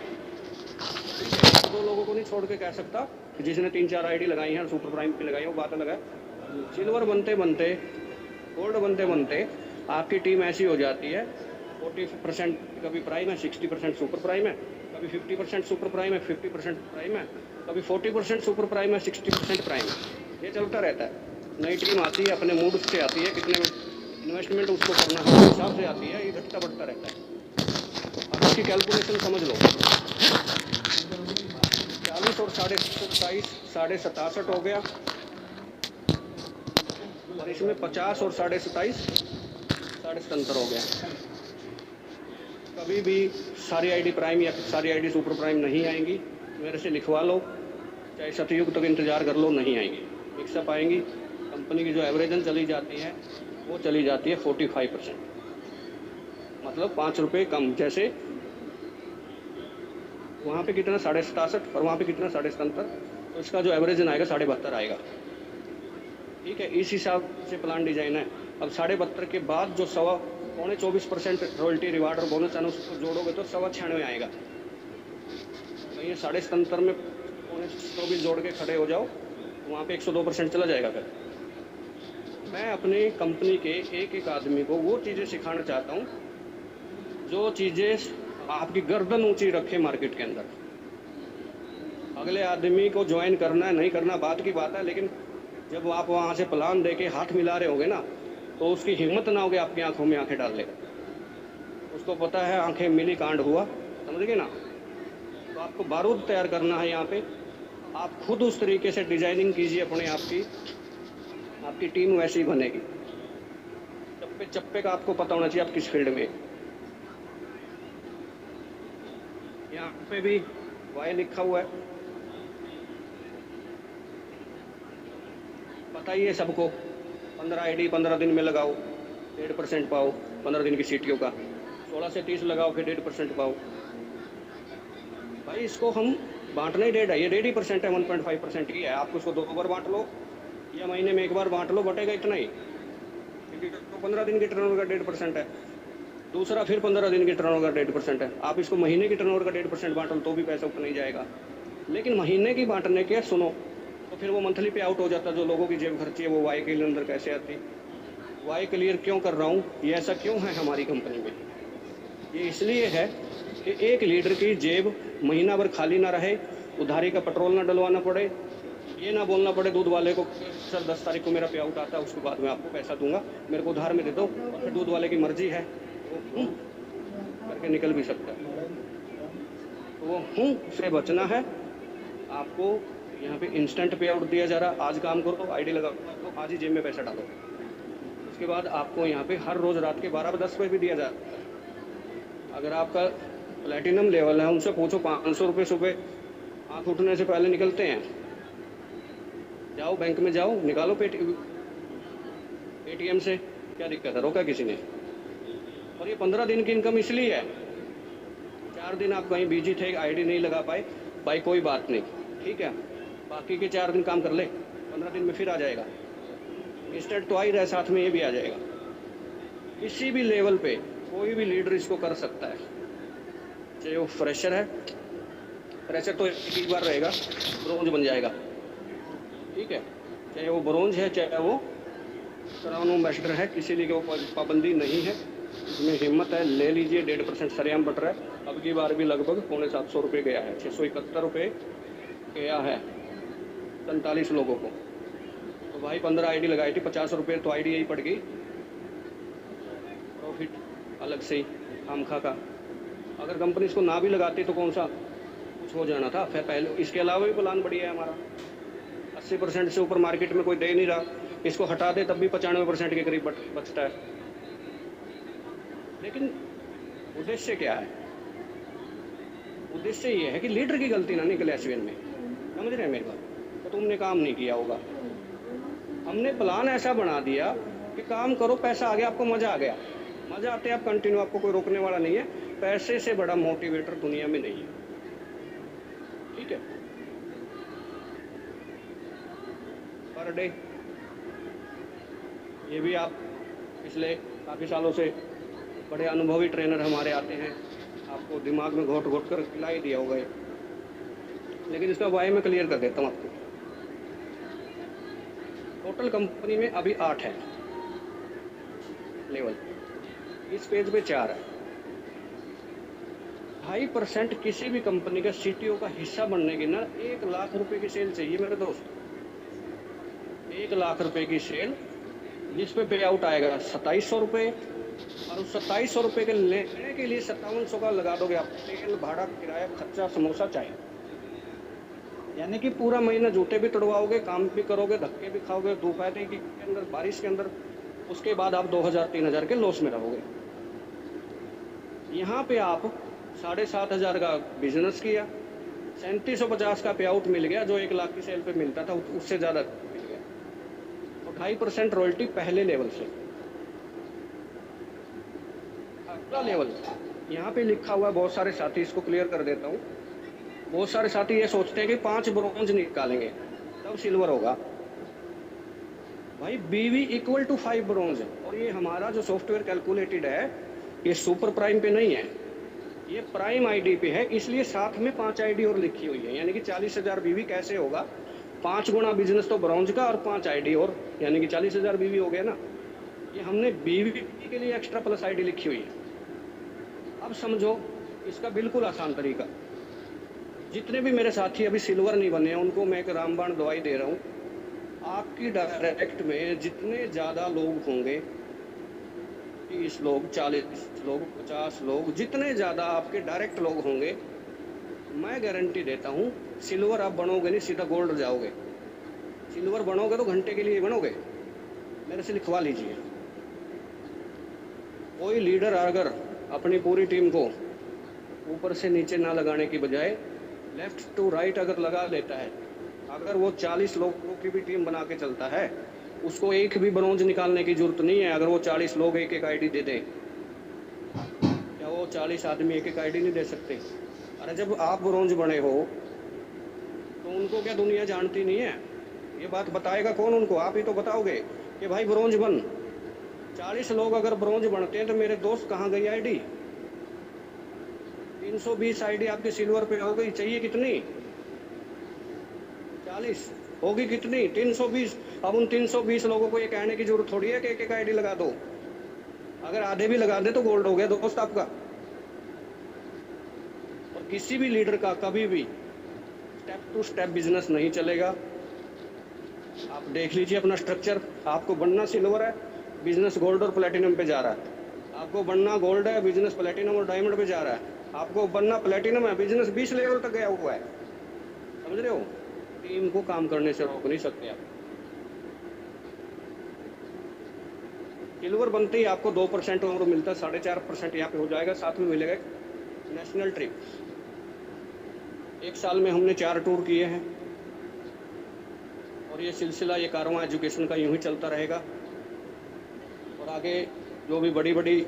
2 लोगों को नहीं छोड़ के कह सकता कि जिसने 3-4 आईडी लगाई हैं सुपर प्राइम पे लगाई, वो बात अलग है। सिल्वर बनते बनते, गोल्ड बनते बनते आपकी टीम ऐसी हो जाती है 40% कभी प्राइम है, 60% सुपर प्राइम है, कभी 50% सुपर प्राइम है, 50% प्राइम है, कभी 40% सुपर प्राइम है, 60% प्राइम है। ये चलता रहता है। नई टीम आती है, अपने मूड से आती है, कितने इन्वेस्टमेंट उसको करना है उस हिसाब से आती है, ये घटता बढ़ता रहता है। अब इसकी कैलकुलेशन समझ लो, 40 और 27.5 67.5 हो गया, और इसमें 50 और 27.5 77 हो गया। कभी भी सारी आईडी प्राइम या सारी आईडी सुपर प्राइम नहीं आएंगी। मेरे से लिखवा लो, चाहे सतयुग तक इंतज़ार कर लो, नहीं आएंगी। मिक्सअप आएंगी। कंपनी की जो एवरेजन चली जाती है वो चली जाती है 45%, मतलब 5 रुपये कम। जैसे वहाँ पे कितना 67.5 और वहाँ पे कितना 77, तो इसका जो एवरेजन आएगा 72.5 आएगा। ठीक है, इस हिसाब से प्लान डिजाइन है। अब 72.5 के बाद जो 24% रॉयल्टी रिवार्ड और बोनस है उसको जोड़ोगे तो 96 आएगा। तो ये 77.5 में 24 जोड़ के खड़े हो जाओ, वहाँ पे 102% चला जाएगा। फिर मैं अपनी कंपनी के एक एक आदमी को वो चीज़ें सिखाना चाहता हूँ जो चीज़ें आपकी गर्दन ऊंची रखे मार्केट के अंदर। अगले आदमी को ज्वाइन करना है नहीं करना बात की बात है, लेकिन जब आप वहाँ से प्लान दे के हाथ मिला रहे होगे ना, तो उसकी हिम्मत ना होगी आपकी आंखों में आंखें डाल लेगा। उसको पता है आंखें मिली कांड हुआ, समझ गए ना। तो आपको बारूद तैयार करना है यहाँ पे। आप खुद उस तरीके से डिजाइनिंग कीजिए अपने आप की, आपकी टीम वैसी ही बनेगी। चप्पे चप्पे का आपको पता होना चाहिए आप किस फील्ड में। यहाँ पे भी वाई लिखा हुआ है, पता ही है सबको। 15 आईडी 15 दिन में लगाओ, 1.5% पाओ 15 दिन की सीटियों का। 16 से 30 लगाओ, फिर 1.5% पाओ। भाई इसको हम बांटना ही 1.5 है, ये 1.5% है, 1.5% ही है। आप उसको 2 बार बांट लो या महीने में 1 बार बांट लो, बटेगा इतना ही, क्योंकि तो 15 दिन की टर्नओवर का 1.5% है। दूसरा फिर 15 दिन की टर्नओवर का 1.5% है। आप इसको महीने की टर्नओवर का 1.5% बांटो तो भी पैसा उतना ही जाएगा। लेकिन महीने की बांटने के सुनो, तो फिर वो मंथली पे आउट हो जाता। जो लोगों की जेब खर्ची है वो वाई के अंदर कैसे आती। वाई क्लियर क्यों कर रहा हूँ, ये ऐसा क्यों है हमारी कंपनी में? ये इसलिए है कि एक लीडर की जेब महीना भर खाली ना रहे, उधारी का पेट्रोल ना डलवाना पड़े, ये ना बोलना पड़े दूध वाले को सर 10 तारीख को मेरा पे आउट आता है, उसके बाद मैं आपको पैसा दूंगा, मेरे को उधार में दे दो। और फिर दूध वाले की मर्जी है, वो करके निकल भी सकता है। तो वो से बचना है आपको। यहाँ पे इंस्टेंट पे आउट दिया जा रहा, आज काम करो, आईडी लगाओ, तो आज ही जेब में पैसा डालो। उसके बाद आपको यहाँ पे हर रोज़ रात के 12-10 बजे भी दिया जाता है। अगर आपका प्लेटिनम लेवल है, उनसे पूछो 500 रुपये सुबह आँख उठने से पहले निकलते हैं। जाओ बैंक में जाओ, निकालो पेटीएम से, क्या दिक्कत है, रोका किसी ने? और ये 15 दिन की इनकम इसलिए है, 4 दिन आप कहीं बिजी थे, आईडी नहीं लगा पाए, भाई कोई बात नहीं, ठीक है, बाकी के 4 दिन काम कर ले, 15 दिन में फिर आ जाएगा। इंस्टेंट तो आ ही रहा है, साथ में ये भी आ जाएगा। किसी भी लेवल पे कोई भी लीडर इसको कर सकता है, चाहे वो फ्रेशर है, फ्रेशर तो एक बार रहेगा, ब्रोंज बन जाएगा, ठीक है, चाहे वो ब्रोंज है चाहे वो क्राउन एम्बेसडर है, किसी लिए वो पाबंदी नहीं है। इसमें हिम्मत है, ले लीजिए। 1.5% सरेआम बट रहा है। अब की बार भी लगभग 750 रुपये गया है, 671 रुपये गया है 45 लोगों को। तो भाई 15 आईडी लगाई थी, 50 रुपये तो आईडी यही पड़ गई, प्रॉफिट अलग से ही खामखा का। अगर कंपनी इसको ना भी लगाती तो कौन सा कुछ हो जाना था। फिर पहले इसके अलावा भी प्लान बढ़िया है हमारा, 80% से ऊपर मार्केट में कोई दे नहीं रहा। इसको हटा दे तब भी 95% के करीब बचता है। लेकिन उद्देश्य क्या है? उद्देश्य ये है कि लीडर की गलती ना निकले एसवीएन में, समझ रहे हैं मेरी बात? तो तुमने काम नहीं किया होगा। हमने प्लान ऐसा बना दिया कि काम करो, पैसा आ गया, आपको मज़ा आ गया, मज़ा आते आप कंटिन्यू, आपको कोई रोकने वाला नहीं है। पैसे से बड़ा मोटिवेटर दुनिया में नहीं है, ठीक है। पर डे ये भी आप पिछले काफ़ी सालों से बड़े अनुभवी ट्रेनर हमारे आते हैं, आपको दिमाग में घोट घोट कर खिला ही दिया होगा। लेकिन इसका वाई में क्लियर कर देता हूँ आपको। टोटल कंपनी में अभी 8 है लेवल, इस पेज पे 4 है। 2.5% किसी भी कंपनी का सीटीओ का हिस्सा बनने की ना 1 लाख रुपए की सेल चाहिए मेरे दोस्त। 1 लाख रुपए की सेल, जिस पे पे आउट आएगा 2700 रुपये, और उस 2700 रुपये के लेने के लिए 5700 का लगा दोगे आप, तेल भाड़ा किराया खर्चा समोसा चाय, यानी कि पूरा महीना जूते भी तोड़वाओगे, काम भी करोगे, धक्के भी खाओगे दोपहर के अंदर, बारिश के अंदर। उसके बाद आप 2000-3000 के लॉस में रहोगे। यहाँ पे आप 7,500 का बिजनेस किया, 3750 का पे आउट मिल गया, जो 1 लाख की सेल पे मिलता था उससे ज़्यादा मिल गया, और 2.5% रॉयल्टी पहले लेवल से। अगला लेवल यहाँ पे लिखा हुआ है, बहुत सारे साथी, इसको क्लियर कर देता हूँ। बहुत सारे साथी ये सोचते हैं कि 5 ब्रॉन्ज निकालेंगे तब सिल्वर होगा। भाई BV इक्वल टू 5 ब्रॉन्ज, और ये हमारा जो सॉफ्टवेयर कैलकुलेटेड है ये सुपर प्राइम पे नहीं है, ये प्राइम आईडी पे है, इसलिए साथ में 5 आईडी और लिखी हुई है, यानी कि 40,000 BV कैसे होगा, 5 गुना बिजनेस तो ब्रॉन्ज का और 5 आईडी और, यानी कि 40,000 BV हो गया ना। ये हमने BV के लिए एक्स्ट्रा प्लस आईडी लिखी हुई है। अब समझो इसका बिल्कुल आसान तरीका। जितने भी मेरे साथी अभी सिल्वर नहीं बने हैं उनको मैं एक रामबाण दवाई दे रहा हूँ। आपकी डायरेक्ट में जितने ज़्यादा लोग होंगे, 30 लोग, 40 लोग, 50 लोग, जितने ज़्यादा आपके डायरेक्ट लोग होंगे, मैं गारंटी देता हूँ सिल्वर आप बनोगे नहीं, सीधा गोल्ड जाओगे। सिल्वर बनोगे तो घंटे के लिए बनोगे, मेरे से लिखवा लीजिए। कोई लीडर अगर अपनी पूरी टीम को ऊपर से नीचे ना लगाने की बजाय लेफ्ट टू राइट अगर लगा लेता है, अगर वो 40 लोगों की भी टीम बना के चलता है, उसको एक भी ब्रॉन्ज निकालने की जरूरत नहीं है। अगर वो 40 लोग एक एक आईडी दे दें, क्या वो 40 आदमी एक एक आईडी नहीं दे सकते? अरे जब आप ब्रॉन्ज बने हो तो उनको क्या दुनिया जानती नहीं है? ये बात बताएगा कौन उनको? आप ही तो बताओगे कि भाई ब्रॉन्ज बन। 40 लोग अगर ब्रॉन्ज बनते हैं तो मेरे दोस्त कहाँ गई आईडी? 320 आईडी आपके सिल्वर पे हो गई। चाहिए कितनी? 40 होगी कितनी? 320। अब उन 320 लोगों को ये कहने की जरूरत थोड़ी है कि एक एक आईडी लगा दो। अगर आधे भी लगा दे तो गोल्ड हो गया दोस्त आपका। और किसी भी लीडर का कभी भी स्टेप टू स्टेप बिजनेस नहीं चलेगा। आप देख लीजिए अपना स्ट्रक्चर। आपको बनना सिल्वर है, बिजनेस गोल्ड और प्लेटिनम पे जा रहा है। आपको बनना गोल्ड है, बिजनेस प्लेटिनम और डायमंड पे जा रहा है। आपको बनना प्लेटिनम है, बिजनेस 20 लेवल तक गया हुआ है। समझ रहे हो? टीम को काम करने से रोक नहीं सकते आप। सिल्वर बनते ही आपको 2% और मिलता है, 4.5% यहाँ पे हो जाएगा। साथ में मिलेगा नेशनल ट्रिप। 1 साल में हमने 4 टूर किए हैं और ये सिलसिला, ये कारवां एजुकेशन का यूं ही चलता रहेगा। और आगे जो भी बड़ी बड़ी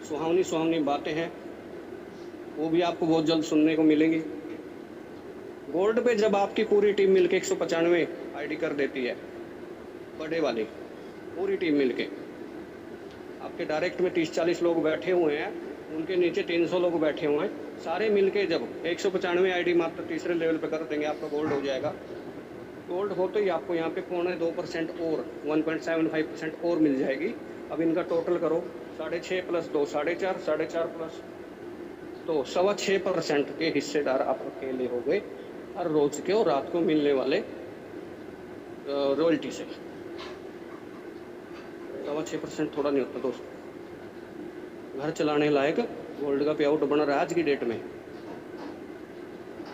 सुहावनी सुहावनी बातें हैं वो भी आपको बहुत जल्द सुनने को मिलेंगी। गोल्ड पे जब आपकी पूरी टीम मिलके 195 आईडी कर देती है, बड़े वाली पूरी टीम मिलके, आपके डायरेक्ट में 30-40 लोग बैठे हुए हैं, उनके नीचे 300 लोग बैठे हुए हैं, सारे मिलके जब 195 आईडी मात्र तीसरे लेवल पे कर देंगे, आपका गोल्ड हो जाएगा। गोल्ड होते ही आपको यहाँ पे 0.2% और 1.75% और मिल जाएगी। अब इनका टोटल करो, 6.5 + 2 4.5, 4.5 + 2 6.25% के हिस्सेदार आप अकेले हो गए हर रोज के और रात को मिलने वाले रॉयल्टी से। 6.25% थोड़ा नहीं होता दोस्त। घर चलाने लायक गोल्ड का पे आउट बना रहा है आज की डेट में।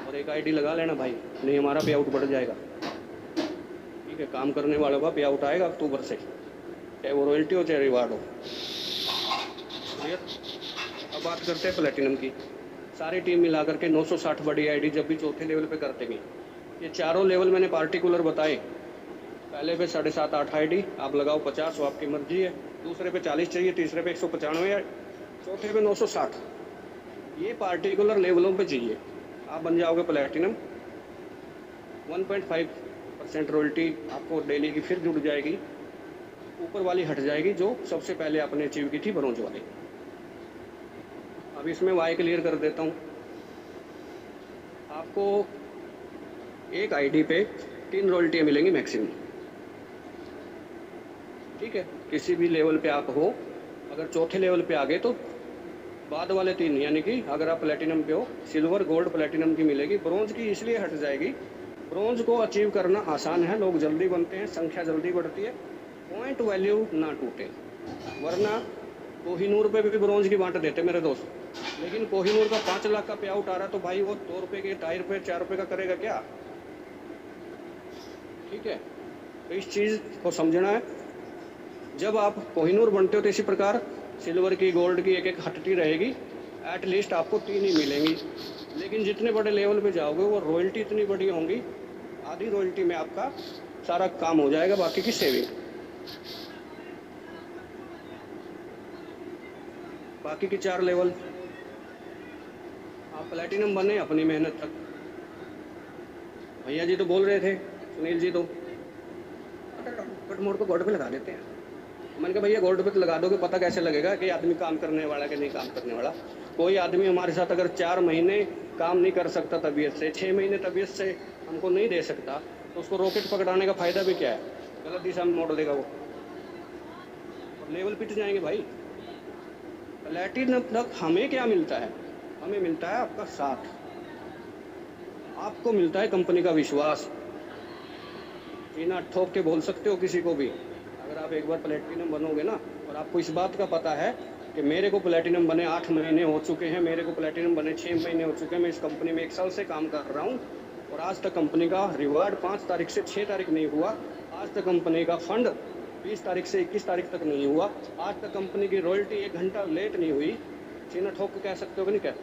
और एक आईडी लगा लेना भाई, नहीं हमारा पे आउट बढ़ जाएगा। ठीक है, काम करने वालों का पे आउट आएगा अक्टूबर से, चाहे वो रॉयल्टी हो चाहे रिवार्ड हो। क्लियर? अब बात करते हैं प्लेटिनम की। सारी टीम मिला करके 960 बड़ी आईडी जब भी चौथे लेवल पे करते हैं। ये चारों लेवल मैंने पार्टिकुलर बताए। पहले पे 7.5-8 आईडी आप लगाओ, 50 वो आपकी मर्जी है। दूसरे पे 40 चाहिए, तीसरे पे 195, चौथे पे 960। ये पार्टिकुलर लेवलों पे चाहिए। आप बन जाओगे प्लेटिनम। 1.5% रॉयल्टी आपको डेली की फिर जुड़ जाएगी, ऊपर वाली हट जाएगी जो सबसे पहले आपने अचीव की थी ब्रॉन्ज वाली। अब इसमें वाई क्लियर कर देता हूँ। आपको एक आईडी पे 3 रॉयल्टियाँ मिलेंगी मैक्सिमम। ठीक है, किसी भी लेवल पे आप हो, अगर चौथे लेवल पे आ गए तो बाद वाले 3, यानी कि अगर आप प्लेटिनम पे हो, सिल्वर गोल्ड प्लेटिनम की मिलेगी, ब्रॉन्ज की इसलिए हट जाएगी। ब्रॉन्ज को अचीव करना आसान है, लोग जल्दी बनते हैं, संख्या जल्दी बढ़ती है, पॉइंट वैल्यू ना टूटे। वरना कोहिनूर पे भी ब्रॉन्ज की बांट देते मेरे दोस्त, लेकिन कोहिनूर का 5 लाख का पे आउट आ रहा तो भाई वो 2 रुपये के टायर पे 4 रुपये का करेगा क्या? ठीक है, तो इस चीज़ को समझना है। जब आप कोहिनूर बनते हो तो इसी प्रकार सिल्वर की गोल्ड की एक एक हटती रहेगी, एटलीस्ट आपको 3 ही मिलेंगी। लेकिन जितने बड़े लेवल पे जाओगे वो रॉयल्टी इतनी बड़ी होंगी, आधी रॉयल्टी में आपका सारा काम हो जाएगा, बाकी की सेविंग। बाकी की 4 लेवल आप प्लेटिनम बने अपनी मेहनत तक। भैया जी तो बोल रहे थे, सुनील जी तो बट मोड़ को गोल्ड पे लगा देते हैं। मैंने कहा भैया गोल्ड पे तो लगा दोगे, पता कैसे लगेगा कि आदमी काम करने वाला कि नहीं काम करने वाला। कोई आदमी हमारे साथ अगर 4 महीने काम नहीं कर सकता तबीयत से, 6 महीने तबीयत से हमको नहीं दे सकता, तो उसको रॉकेट पकड़ाने का फायदा भी क्या है? गलत दिशा में मोड़ देगा वो, और लेवल पिट जाएंगे भाई। प्लैटिनम तक हमें क्या मिलता है? हमें मिलता है आपका साथ, आपको मिलता है कंपनी का विश्वास। जीना ठोक के बोल सकते हो किसी को भी, अगर आप एक बार प्लेटिनम बनोगे ना, और आपको इस बात का पता है कि मेरे को प्लेटिनम बने 8 महीने हो चुके हैं, मेरे को प्लेटिनम बने 6 महीने हो चुके हैं, मैं इस कंपनी में 1 साल से काम कर रहा हूँ और आज तक कंपनी का रिवार्ड 5 तारीख से 6 तारीख नहीं हुआ, आज तक कंपनी का फंड 20 तारीख से 21 तारीख तक नहीं हुआ, आज तक कंपनी की रॉयल्टी 1 घंटा लेट नहीं हुई। सीना ठोक के कह सकते हो कि नहीं कहते?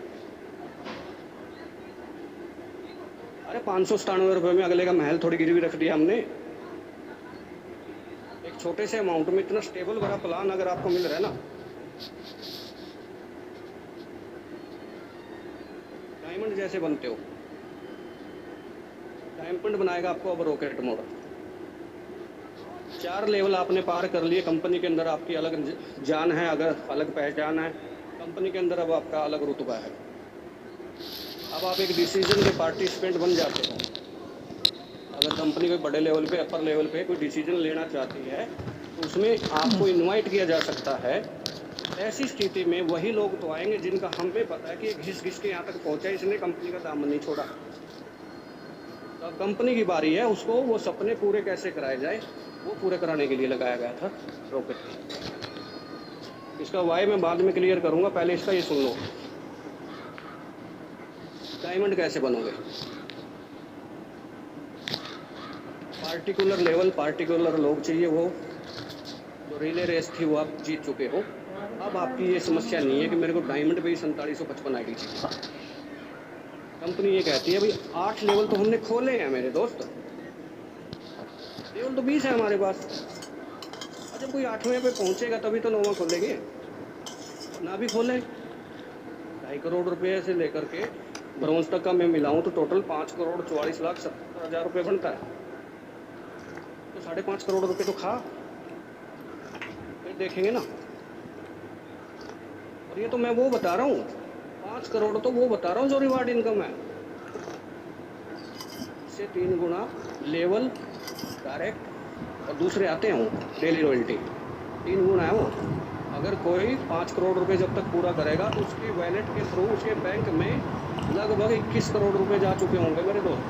अरे 597 रुपये में अगले का महल थोड़ी गिरवी रख दिया हमने। एक छोटे से अमाउंट में इतना स्टेबल बड़ा प्लान अगर आपको मिल रहा है ना, डायमंड जैसे बनते हो। डायमंड बनाएगा आपको अब रॉकेट मोड। 4 लेवल आपने पार कर लिए, कंपनी के अंदर आपकी अलग जान है, अगर अलग पहचान है, कंपनी के अंदर अब आपका अलग रुतबा है। अब आप एक डिसीजन के पार्टिसिपेंट बन जाते हो। अगर कंपनी कोई बड़े लेवल पे, अपर लेवल पे कोई डिसीजन लेना चाहती है तो उसमें आपको इनवाइट किया जा सकता है। ऐसी स्थिति में वही लोग तो आएंगे जिनका हमें पता है कि घिस घिस के यहाँ तक पहुँचा, इसने कंपनी का दामन नहीं छोड़ा। तो अब कंपनी की बारी है, उसको वो सपने पूरे कैसे कराए जाए वो पूरे कराने के लिए लगाया गया था रॉकेट। इसका वाई मैं बाद में क्लियर करूँगा, पहले इसका ये सुन लो। डायमंड कैसे बनोगे? पार्टिकुलर लेवल, पार्टिकुलर लोग चाहिए। वो जो रिले रेस थी वो आप जीत चुके हो। अब आपकी ये समस्या नहीं है कि मेरे को डायमंड पे ही 4755 आईडी चाहिए। कंपनी ये कहती है भाई 8 लेवल तो हमने खोले हैं मेरे दोस्त, लेवल तो 20 है हमारे पास। और जब कोई 8वें पे पहुंचेगा तभी तो 9वां खोलेंगे, ना भी खोले 2.5 करोड़ रुपये से लेकर के ब्रॉन्ज तक का मैं मिलाऊं तो टोटल 5,44,70,000 रुपये बनता है। तो 5.5 करोड़ रुपये तो खा, फिर देखेंगे ना। और ये तो मैं वो बता रहा हूँ, 5 करोड़ तो वो बता रहा हूँ जो रिवार्ड इनकम है, इससे 3 गुना लेवल डायरेक्ट और दूसरे आते हैं वो डेली रॉयल्टी, 3 गुना है वो। अगर कोई 5 करोड़ रुपए जब तक पूरा करेगा तो उसकी वैलेट के थ्रू उसके बैंक में लगभग 21 करोड़ रुपए जा चुके होंगे मेरे दोस्त।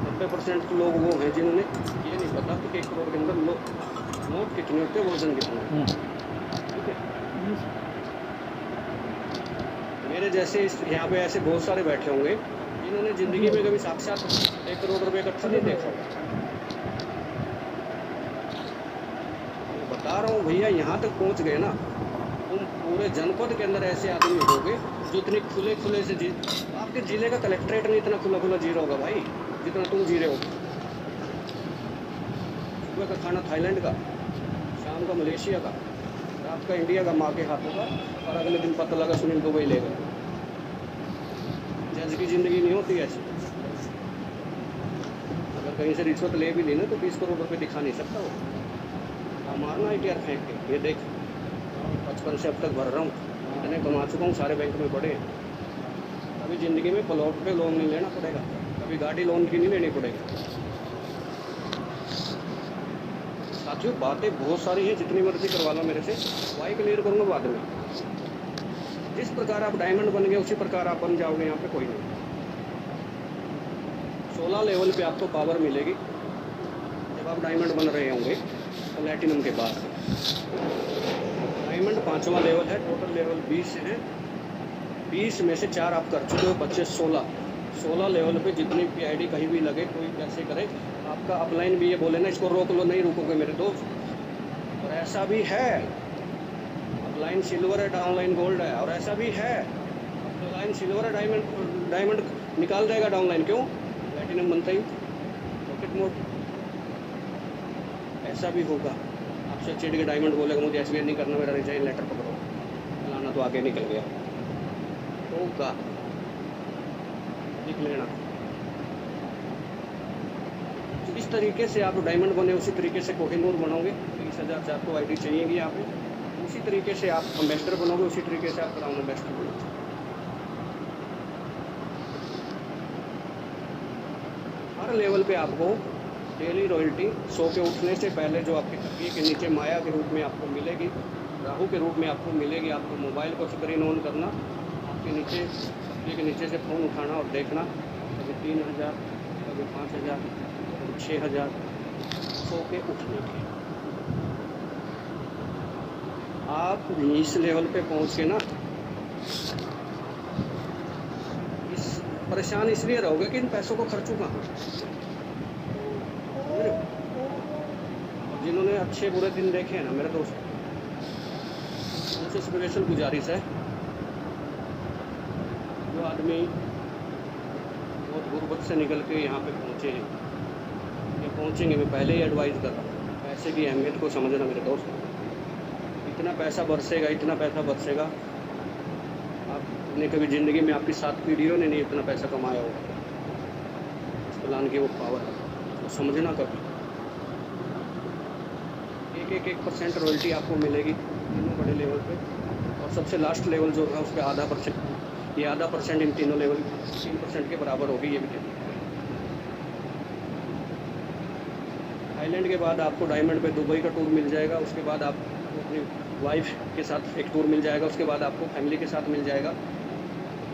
90% लोग वो हैं जिन्होंने ये नहीं पता कि 1 करोड़ के अंदर नोट कितने होते हैं, वजन कितना। ठीक है, मेरे जैसे यहाँ पे ऐसे बहुत सारे बैठे होंगे जिन्होंने ज़िंदगी में कभी साक्षात 1 करोड़ रुपए इकट्ठा नहीं देखा। बता रहा हूँ भैया, यहाँ तक पहुँच गए ना, तुम पूरे जनपद के अंदर ऐसे आदमी होगे जो इतने खुले खुले से जी, आपके जिले का कलेक्ट्रेट नहीं इतना खुला खुला जी रहा होगा भाई जितना तुम जी रहे हो। सुबह का खाना थाईलैंड का, शाम का मलेशिया का, रात का इंडिया का माँ के हाथों का, और अगले दिन पता लगा सुनील दुबई ले गए। जज की ज़िंदगी नहीं होती ऐसी। अगर कहीं से रिश्वत ले भी ली ना तो 20 करोड़ रुपए दिखा नहीं सकता वो। मारना ITR फेंक के, ये देख 55 से अब तक भर रहा हूँ, इतने कमा चुका हूँ, सारे बैंक में पड़े हैं। कभी ज़िंदगी में प्लॉट पे लोन नहीं लेना पड़ेगा, कभी गाड़ी लोन की नहीं लेनी पड़ेगी। साथियों बातें बहुत सारी हैं, जितनी मर्जी करवा लो मेरे से, वाई क्लियर करूँगा बाद में। जिस प्रकार आप डायमंड बन गए उसी प्रकार आप बन जाओगे यहाँ पे, कोई नहीं। 16 लेवल पे आपको पावर मिलेगी जब आप डायमंड बन रहे होंगे प्लैटिनम के बाद। डायमंड 5वां लेवल है, टोटल लेवल 20 हैं, 20 में से 4 आप कर चुके हो, बच्चे 16 लेवल पे जितनी भी आईडी कहीं भी लगे, कोई कैसे करे, आपका अपलाइन भी ये बोले ना इसको रोक लो, नहीं रुकोगे मेरे दोस्त। और ऐसा भी है, अब लाइन सिल्वर है, डाउनलाइन गोल्ड है, और ऐसा भी है। अब तो लाइन सिल्वर है, डायमंड निकाल देगा डाउनलाइन, क्यों? प्लैटिनम बनता ही रॉकेट मोड। ऐसा भी होगा, आपसे चिढ़ के डायमंड बोलेगा मुझे एसबीआई नहीं करना, मेरा रिजाइन लेटर पकड़ो, फलाना तो आगे निकल गया, होगा, देख लेना। तो इस तरीके से आप डायमंड बने, उसी तरीके से कोहिनूर बनोगे। 30,000 से आपको आईडी चाहिएगी यहाँ पे, उसी तरीके से आप एम्बेसडर बनोगे, उसी तरीके से आप क्राउन एम्बेसडर बनोगे। हर लेवल पे आपको डेली रॉयल्टी सो के उठने से पहले जो आपके तकिए के नीचे माया के रूप में आपको मिलेगी, राहु के रूप में आपको मिलेगी। आपको मोबाइल को स्क्रीन ऑन करना, आपके नीचे तकिए के नीचे से फ़ोन उठाना और देखना, कभी 3,000, कभी 5,000, कभी 6,000 सो के उठने के। आप इस लेवल पे पहुँच के ना परेशान इसलिए रहोगे कि इन पैसों को खर्चूँ कहाँ। जिन्होंने अच्छे बुरे दिन देखे हैं ना मेरे दोस्त, उनसे स्पेशल गुजारिश है, जो आदमी बहुत गुर्बत से निकल के यहाँ पे पहुँचे हैं या पहुँचेंगे, मैं पहले ही एडवाइस कर रहा हूँ, पैसे की अहमियत को समझना मेरे दोस्त। इतना पैसा बरसेगा, इतना पैसा बरसेगा, आपने कभी ज़िंदगी में आपकी 7 पीढ़ियों ने नहीं इतना पैसा कमाया होगा। इस प्लान की वो पावर है, तो समझना कभी। 1% रॉयल्टी आपको मिलेगी तीनों बड़े लेवल पे, और सबसे लास्ट लेवल जो है उस पर आधा %, ये आधा % इन तीनों लेवल 3% के बराबर होगी। ये भी थाईलैंड के बाद आपको डायमंड पे दुबई का टूर मिल जाएगा, उसके बाद आपको अपनी वाइफ के साथ एक टूर मिल जाएगा, उसके बाद आपको फैमिली के साथ मिल जाएगा।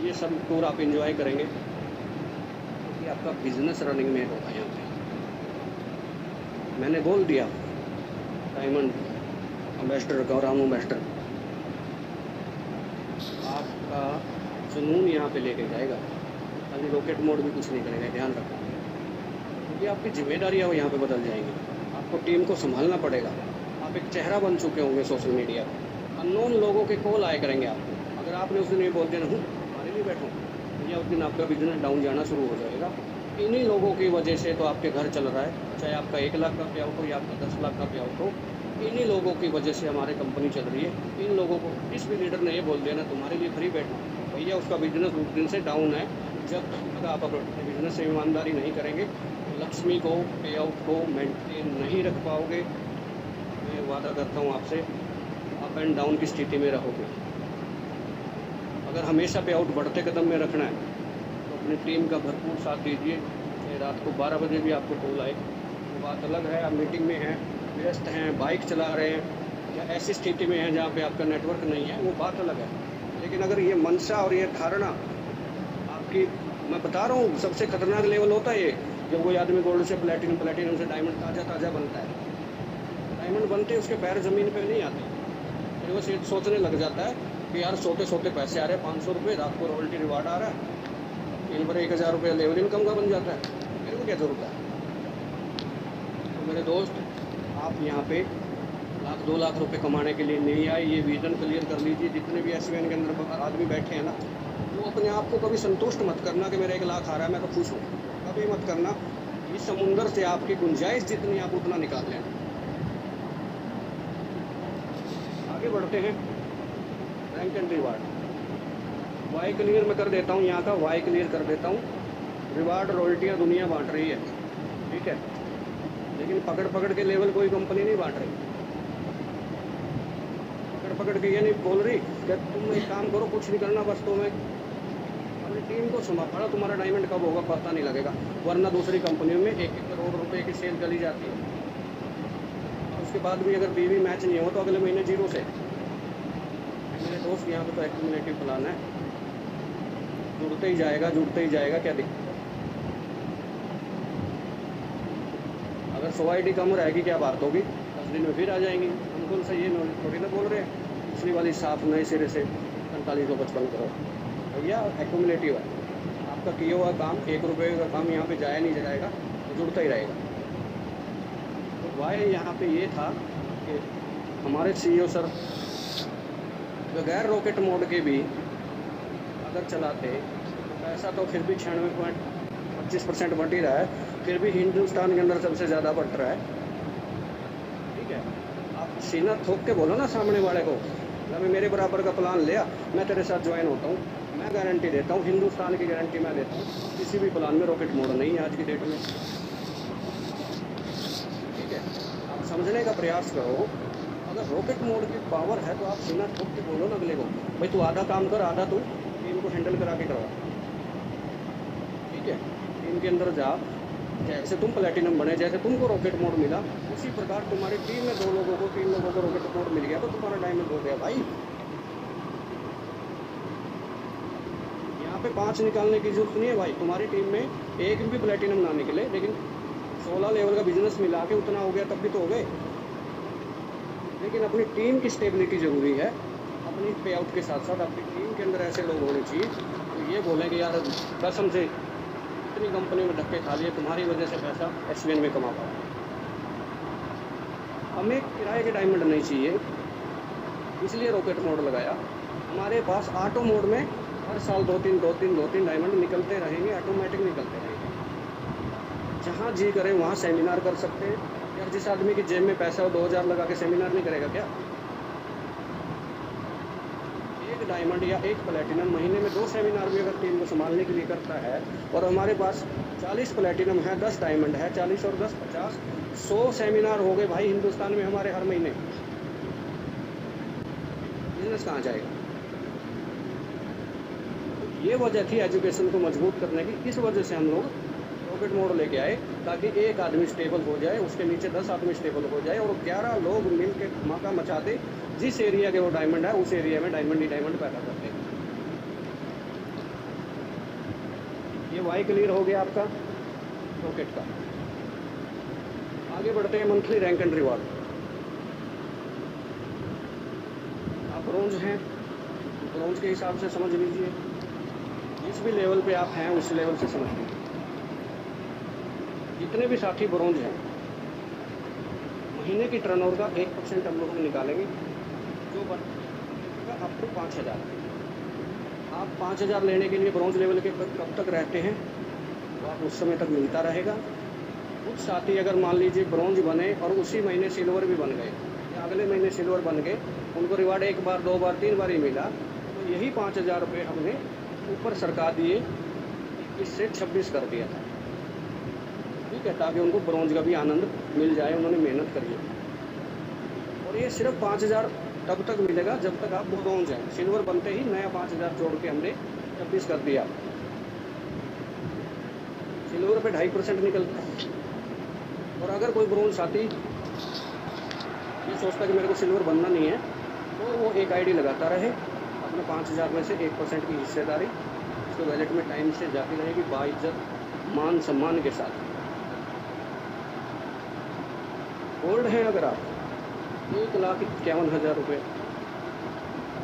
ये सब टूर आप इंजॉय करेंगे, क्योंकि आपका बिजनेस रनिंग में होगा। यहाँ पे मैंने बोल दिया, डायमंड एम्बेसडर, गौराम एम्बेसडर आपका जुनून यहाँ पे लेके जाएगा। खाली रॉकेट मोड भी कुछ नहीं करेगा, ध्यान रखना, क्योंकि आपकी जिम्मेदारियाँ वो यहाँ पे बदल जाएंगी। आपको टीम को संभालना पड़ेगा। आप एक चेहरा बन चुके होंगे सोशल मीडिया पर, अननोन लोगों के कॉल आए करेंगे आपको। अगर आपने उस दिन ये बोल दिया नहीं हमारे लिए बैठो, या उस दिन आपका बिजनेस डाउन जाना शुरू हो जाएगा। इन्हीं लोगों की वजह से तो आपके घर चल रहा है, चाहे आपका 1 लाख का पे आउट हो या आपका 10 लाख का पे आउट हो, इन्हीं लोगों की वजह से हमारी कंपनी चल रही है। इन लोगों को, किस भी लीडर ने ये बोल दिया ना तुम्हारे लिए फ्री बैठो, भैया उसका बिजनेस उस दिन से डाउन है। जब तक आप अपने बिजनेस से ईमानदारी नहीं करेंगे, लक्ष्मी को, पे आउट को मेंटेन नहीं रख पाओगे। मैं वादा करता हूँ आपसे, अप एंड डाउन की स्थिति में रहोगे। अगर हमेशा पे आउट बढ़ते कदम में रखना है तो अपनी टीम का भरपूर साथ दीजिए। चाहे रात को 12 बजे भी आपको कॉल आए, वो बात अलग है। आप मीटिंग में हैं, व्यस्त हैं, बाइक चला रहे हैं, या ऐसी स्थिति में हैं जहाँ पे आपका नेटवर्क नहीं है, वो बात अलग है। लेकिन अगर ये मनसा और ये धारणा आपकी, मैं बता रहा हूँ सबसे खतरनाक लेवल होता है ये, जब कोई आदमी गोल्ड से प्लेटिनम, प्लेटिनम से डायमंड ताज़ा बनता है। डायमंड बनते उसके पैर ज़मीन पे नहीं आते, फिर वो सोचने लग जाता है कि यार सोते सोते पैसे आ रहे हैं 500 रुपये, रात को रॉयल्टी रिवार्ड आ रहा है, इन पर 1,000 रुपये लेवल इनकम का बन जाता है, मेरे को क्या ज़रूरत है। तो मेरे दोस्त, आप यहाँ पे 1,00,000-2 लाख रुपए कमाने के लिए नहीं आए। ये विजन क्लियर कर लीजिए। जितने भी एसवीएन के अंदर आदमी बैठे हैं ना, वो अपने आप को कभी संतुष्ट मत करना कि मेरा 1 लाख आ रहा है मैं तो खुश हूँ, कभी मत करना। इस समुंदर से आपकी गुंजाइश जितनी आप उतना निकाल लेना। आगे बढ़ते हैं, rank and reward. Why clear मैं कर देता हूँ, यहाँ का वाई क्लियर कर देता हूँ। रिवार्ड रॉयल्टियाँ दुनिया बांट रही है, ठीक है, लेकिन पकड़ पकड़ के लेवल कोई कंपनी नहीं बांट रही। पकड़ के ये नहीं बोल रही कि तुम एक काम करो, कुछ नहीं करना, बस तुम्हें अपनी टीम को संभाला, तुम्हारा डायमंड कब होगा पता नहीं लगेगा। वरना दूसरी कंपनियों में 1-1 करोड़ रुपए की सेल चली जाती है, और उसके बाद भी अगर बीवी मैच नहीं हो तो अगले महीने 0 से। मेरे दोस्त, यहाँ पे तो एक्यूमुलेटिव प्लान है, जुड़ते ही जाएगा, जुड़ते ही जाएगा, क्या दिक्कत है। अगर 100 आईडी कम रहेगी क्या बात होगी, 10 दिन में फिर आ जाएंगी। हम कौन सा ये थोड़ी ना बोल रहे हैं पिछली वाली साफ नए सिरे से 4555 करोड़, भैया एक्यूमुलेटिव है। आपका किया हुआ काम, 1 रुपये का काम यहाँ पे जाया नहीं जाएगा, तो जुड़ता ही रहेगा। तो वाई यहाँ पे ये था कि हमारे CEO सर बगैर रॉकेट मोड के भी अगर चलाते तो पैसा तो फिर भी 96.25% बढ़ ही रहा है, फिर भी हिंदुस्तान के अंदर सबसे ज़्यादा बढ़ रहा है। ठीक है, आप सीना ठोक के बोलो ना सामने वाले को, अभी मेरे बराबर का प्लान लिया, मैं तेरे साथ ज्वाइन होता हूँ, मैं गारंटी देता हूँ, हिंदुस्तान की गारंटी मैं देता हूँ, किसी भी प्लान में रॉकेट मोड नहीं है आज की डेट में। ठीक है, आप समझने का प्रयास करो, अगर रॉकेट मोड की पावर है तो आप सीना ठोक के बोलो ना अगले को, भाई तू आधा काम कर, आधा तू टीम को हैंडल करा के करवा। ठीक है, टीम के अंदर जा, जैसे तुम प्लेटिनम बने, जैसे तुमको रॉकेट मोड मिला, उसी प्रकार तुम्हारी टीम में 2 लोगों को 3 लोगों को रॉकेट मोड मिल गया तो तुम्हारा डायमंड हो गया भाई। यहाँ पे 5 निकालने की जरूरत नहीं है भाई, तुम्हारी टीम में एक भी प्लेटिनम ना निकले, लेकिन 16 लेवल का बिजनेस मिला के उतना हो गया तब भी तो हो गए। लेकिन अपनी टीम की स्टेबिलिटी ज़रूरी है, अपनी पे आउट के साथ साथ अपनी टीम के अंदर ऐसे लोग होने चाहिए तो ये बोलें कि यार कसम से इतनी कंपनी में धक्के खा लिए, तुम्हारी वजह से पैसा एसवीएन में कमा पाओ। हमें किराए के डायमंड नहीं चाहिए, इसलिए रॉकेट मोड लगाया। हमारे पास ऑटो मोड में हर साल 2-3 डायमंड निकलते रहेंगे, ऑटोमेटिक निकलते रहेंगे। जहाँ जी करे वहाँ सेमिनार कर सकते हैं। यार जिस आदमी की जेब में पैसा हो 2000 लगा के सेमिनार नहीं करेगा क्या? एक डायमंड या एक प्लेटिनम महीने में 2 सेमिनार भी अगर टीम को संभालने के लिए करता है, और हमारे पास 40 प्लेटिनम है, 10 डायमंड है, 40 और 10 50, 100 सेमिनार हो गए भाई हिंदुस्तान में हमारे हर महीने। बिजनेस कहाँ जाएगा? ये वजह थी एजुकेशन को मजबूत करने की, इस वजह से हम लोग रॉकेट मोड लेके आए, ताकि एक आदमी स्टेबल हो जाए, उसके नीचे 10 आदमी स्टेबल हो जाए और 11 लोग मिल के धमाका मचा दे। जिस एरिया के वो डायमंड है उस एरिया में डायमंड ही डायमंड पैदा करते हैं। ये वाई क्लियर हो गया आपका रॉकेट का। आगे बढ़ते हैं मंथली रैंक एंड रिवॉर्ड। आप ब्रोंज हैं, ब्रोंज के हिसाब से समझ लीजिए, जिस भी लेवल पे आप हैं उस लेवल से समझ लीजिए। जितने भी साथी ब्रोंज हैं, महीने की टर्नओवर का 1% हम लोग निकालेंगे, जो बनेगा अप टू 5000। आप 5000 लेने के लिए ब्रोंज लेवल के कब तक रहते हैं तो आप उस समय तक मिलता रहेगा। कुछ साथी अगर मान लीजिए ब्रोंज बने और उसी महीने सिल्वर भी बन गए या अगले महीने सिल्वर बन गए, उनको रिवार्ड 1 बार 2 बार 3 बार ही मिला, तो यही 5000 रुपये हमने ऊपर सरका दिए, इससे 26 कर दिया था। ठीक है, ताकि उनको ब्रोंज का भी आनंद मिल जाए, उन्होंने मेहनत करी है। और ये सिर्फ 5000 तब तक मिलेगा जब तक आप ब्रोंज हैं। सिल्वर बनते ही नया 5000 जोड़ के हमने 26 कर दिया। सिल्वर पे 2.5% निकलता है। और अगर कोई ब्रोंज साथी ये सोचता है कि मेरे को सिल्वर बनना नहीं है, तो वो एक आईडी लगाता रहे, अपने 5000 में से 1% की हिस्सेदारी उसके वैलेट में टाइम से जाती रहेगी, बाइज्जत मान सम्मान के साथ। गोल्ड है अगर आप 1,51,000 रुपये,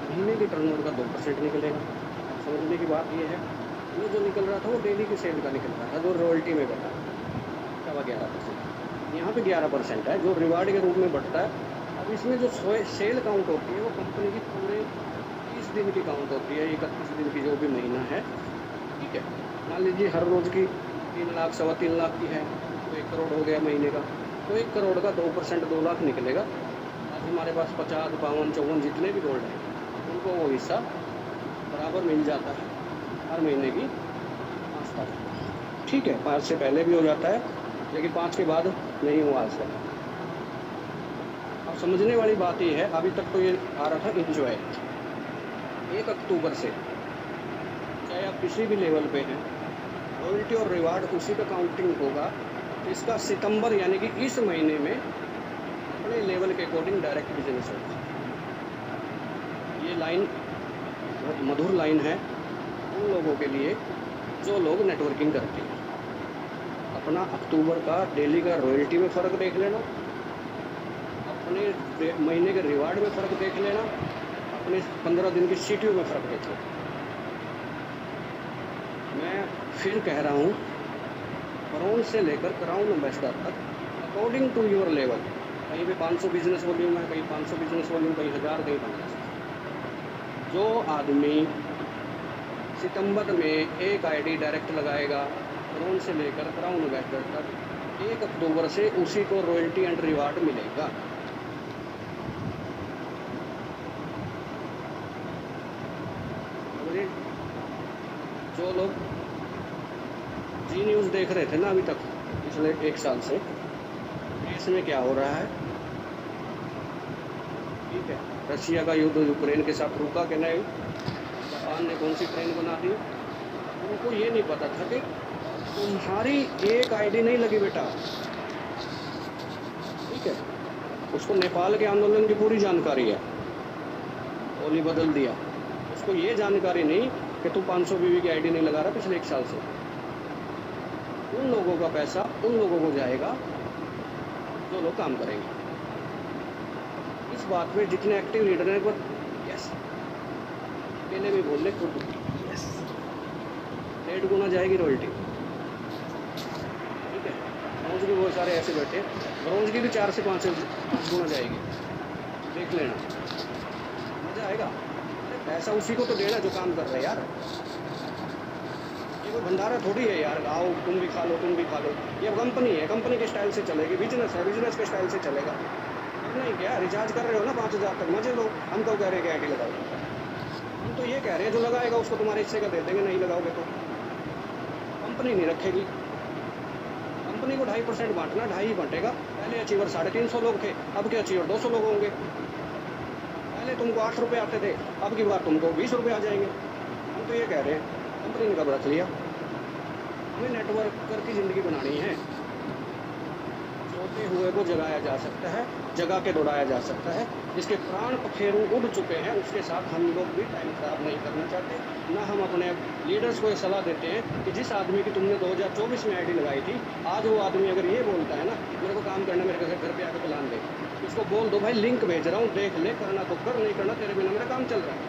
महीने की टर्नओवर का 2% निकलेगा। समझने की बात ये है, ये जो निकल रहा था वो डेली की सेल का निकल रहा था, जो रॉयल्टी में बढ़ा 11%। यहाँ पे 11% है जो रिवार्ड के रूप में बढ़ता है। अब इसमें जो सेल काउंट होती है वो कंपनी की पूरे 30 दिन की काउंट होती है, 31 दिन की जो भी महीना है। ठीक है, मान लीजिए हर रोज़ की 3 लाख 3.25 लाख की है तो 1 करोड़ हो गया महीने का, तो 1 करोड़ का 2% 2 लाख निकलेगा। आज हमारे पास 50, 52, 54 जितने भी गोल्ड हैं उनको वो हिस्सा बराबर मिल जाता है हर महीने की 5 तारीख। ठीक है, 5 से पहले भी हो जाता है, लेकिन 5 के बाद नहीं हुआ आज तक। अब समझने वाली बात ये है, अभी तक तो ये आ रहा था इंजॉय। 1 अक्टूबर से चाहे आप किसी भी लेवल पे हैं, रॉयल्टी और रिवार्ड उसी का काउंटिंग होगा। इसका सितंबर यानी कि इस महीने में अपने लेवल के अकॉर्डिंग डायरेक्ट बिजनेस होगा। ये लाइन बहुत मधुर लाइन है उन लोगों के लिए जो लोग नेटवर्किंग करते हैं। अपना अक्टूबर का डेली का रॉयल्टी में फ़र्क देख लेना, अपने महीने के रिवार्ड में फ़र्क देख लेना, अपने 15 दिन की सीटीयू में फ़र्क देख लेना। मैं फिर कह रहा हूँ, ब्रोंज से लेकर क्राउन एम्बेसडर तक अकॉर्डिंग टू योर लेवल, कहीं पे 500 बिजनेस वॉल्यूम है, कहीं 500 बिजनेस वॉल्यूम, कहीं 1000, कहीं 50। जो आदमी सितंबर में एक आईडी डायरेक्ट लगाएगा क्रोन से लेकर क्राउन इन्वेस्टर तक, 1 अक्टूबर से उसी को रॉयल्टी एंड रिवार्ड मिलेगा। जो लोग जी न्यूज़ देख रहे थे ना अभी तक पिछले 1 साल से, देश में क्या हो रहा है, ठीक है, रशिया का युद्ध यूक्रेन के साथ रुका कि नहीं, जापान ने कौन सी ट्रेन बना दी, उनको ये नहीं पता था कि तुम्हारी एक आईडी नहीं लगी बेटा, ठीक है। उसको नेपाल के आंदोलन की पूरी जानकारी है, ओली बदल दिया, उसको ये जानकारी नहीं कि तू 500 बीबी की आईडी नहीं लगा रहा पिछले 1 साल से। उन लोगों का पैसा उन लोगों को जाएगा जो लोग काम करेंगे। इस बात पे जितने एक्टिव लीडर हैं, एक बार यस अकेले भी बोल ले खुद, यस 1.5 गुना जाएगी रॉयल्टी, ठीक है। ब्रॉन्ज के बहुत सारे ऐसे बैठे, ब्रॉन्ज की भी 4 से 5 गुना जाएगी, देख लेना, मज़ा आएगा। अरे पैसा उसी को तो देना जो काम कर रहे हैं यार, ये कोई भंडारा थोड़ी है यार, आओ तुम भी खा लो तुम भी खा लो। ये कंपनी है, कंपनी के स्टाइल से चलेगी, बिजनेस है, बिजनेस के स्टाइल से चलेगा। नहीं क्या रिचार्ज कर रहे हो ना 5000 तक, मजे लो। हम तो कह रहे हैं कि आईडी लगाओ, हम तो ये कह रहे हैं जो लगाएगा उसको तुम्हारे हिस्से का दे देंगे, नहीं लगाओगे तो कंपनी नहीं रखेगी। कंपनी को 2.5% बांटना, 2.5 बांटेगा। पहले अचीवर 350 लोग थे, अब के अचीवर 200 लोग होंगे। पहले तुमको 8 रुपये आते थे, अब की बार तुमको 20 रुपये आ जाएंगे। हम तो ये कह रहे हैं कंपनी ने कब रख लिया, हमें नेटवर्कर की ज़िंदगी बनानी है। सोते हुए को जगाया जा सकता है, जगा के दौड़ाया जा सकता है। जिसके प्राण पखेरु उड़ चुके हैं उसके साथ हम लोग भी टाइम खराब नहीं करना चाहते। ना हम अपने लीडर्स को ये सलाह देते हैं कि जिस आदमी की तुमने 2024 में आईडी लगाई थी, आज वो आदमी अगर ये बोलता है ना मेरे को काम करना, मेरे घर पे आकर प्लान दे, उसको बोल दो भाई लिंक भेज रहा हूँ, देख ले, करना तो कर, नहीं करना तेरे बिना मेरा काम चल रहा है।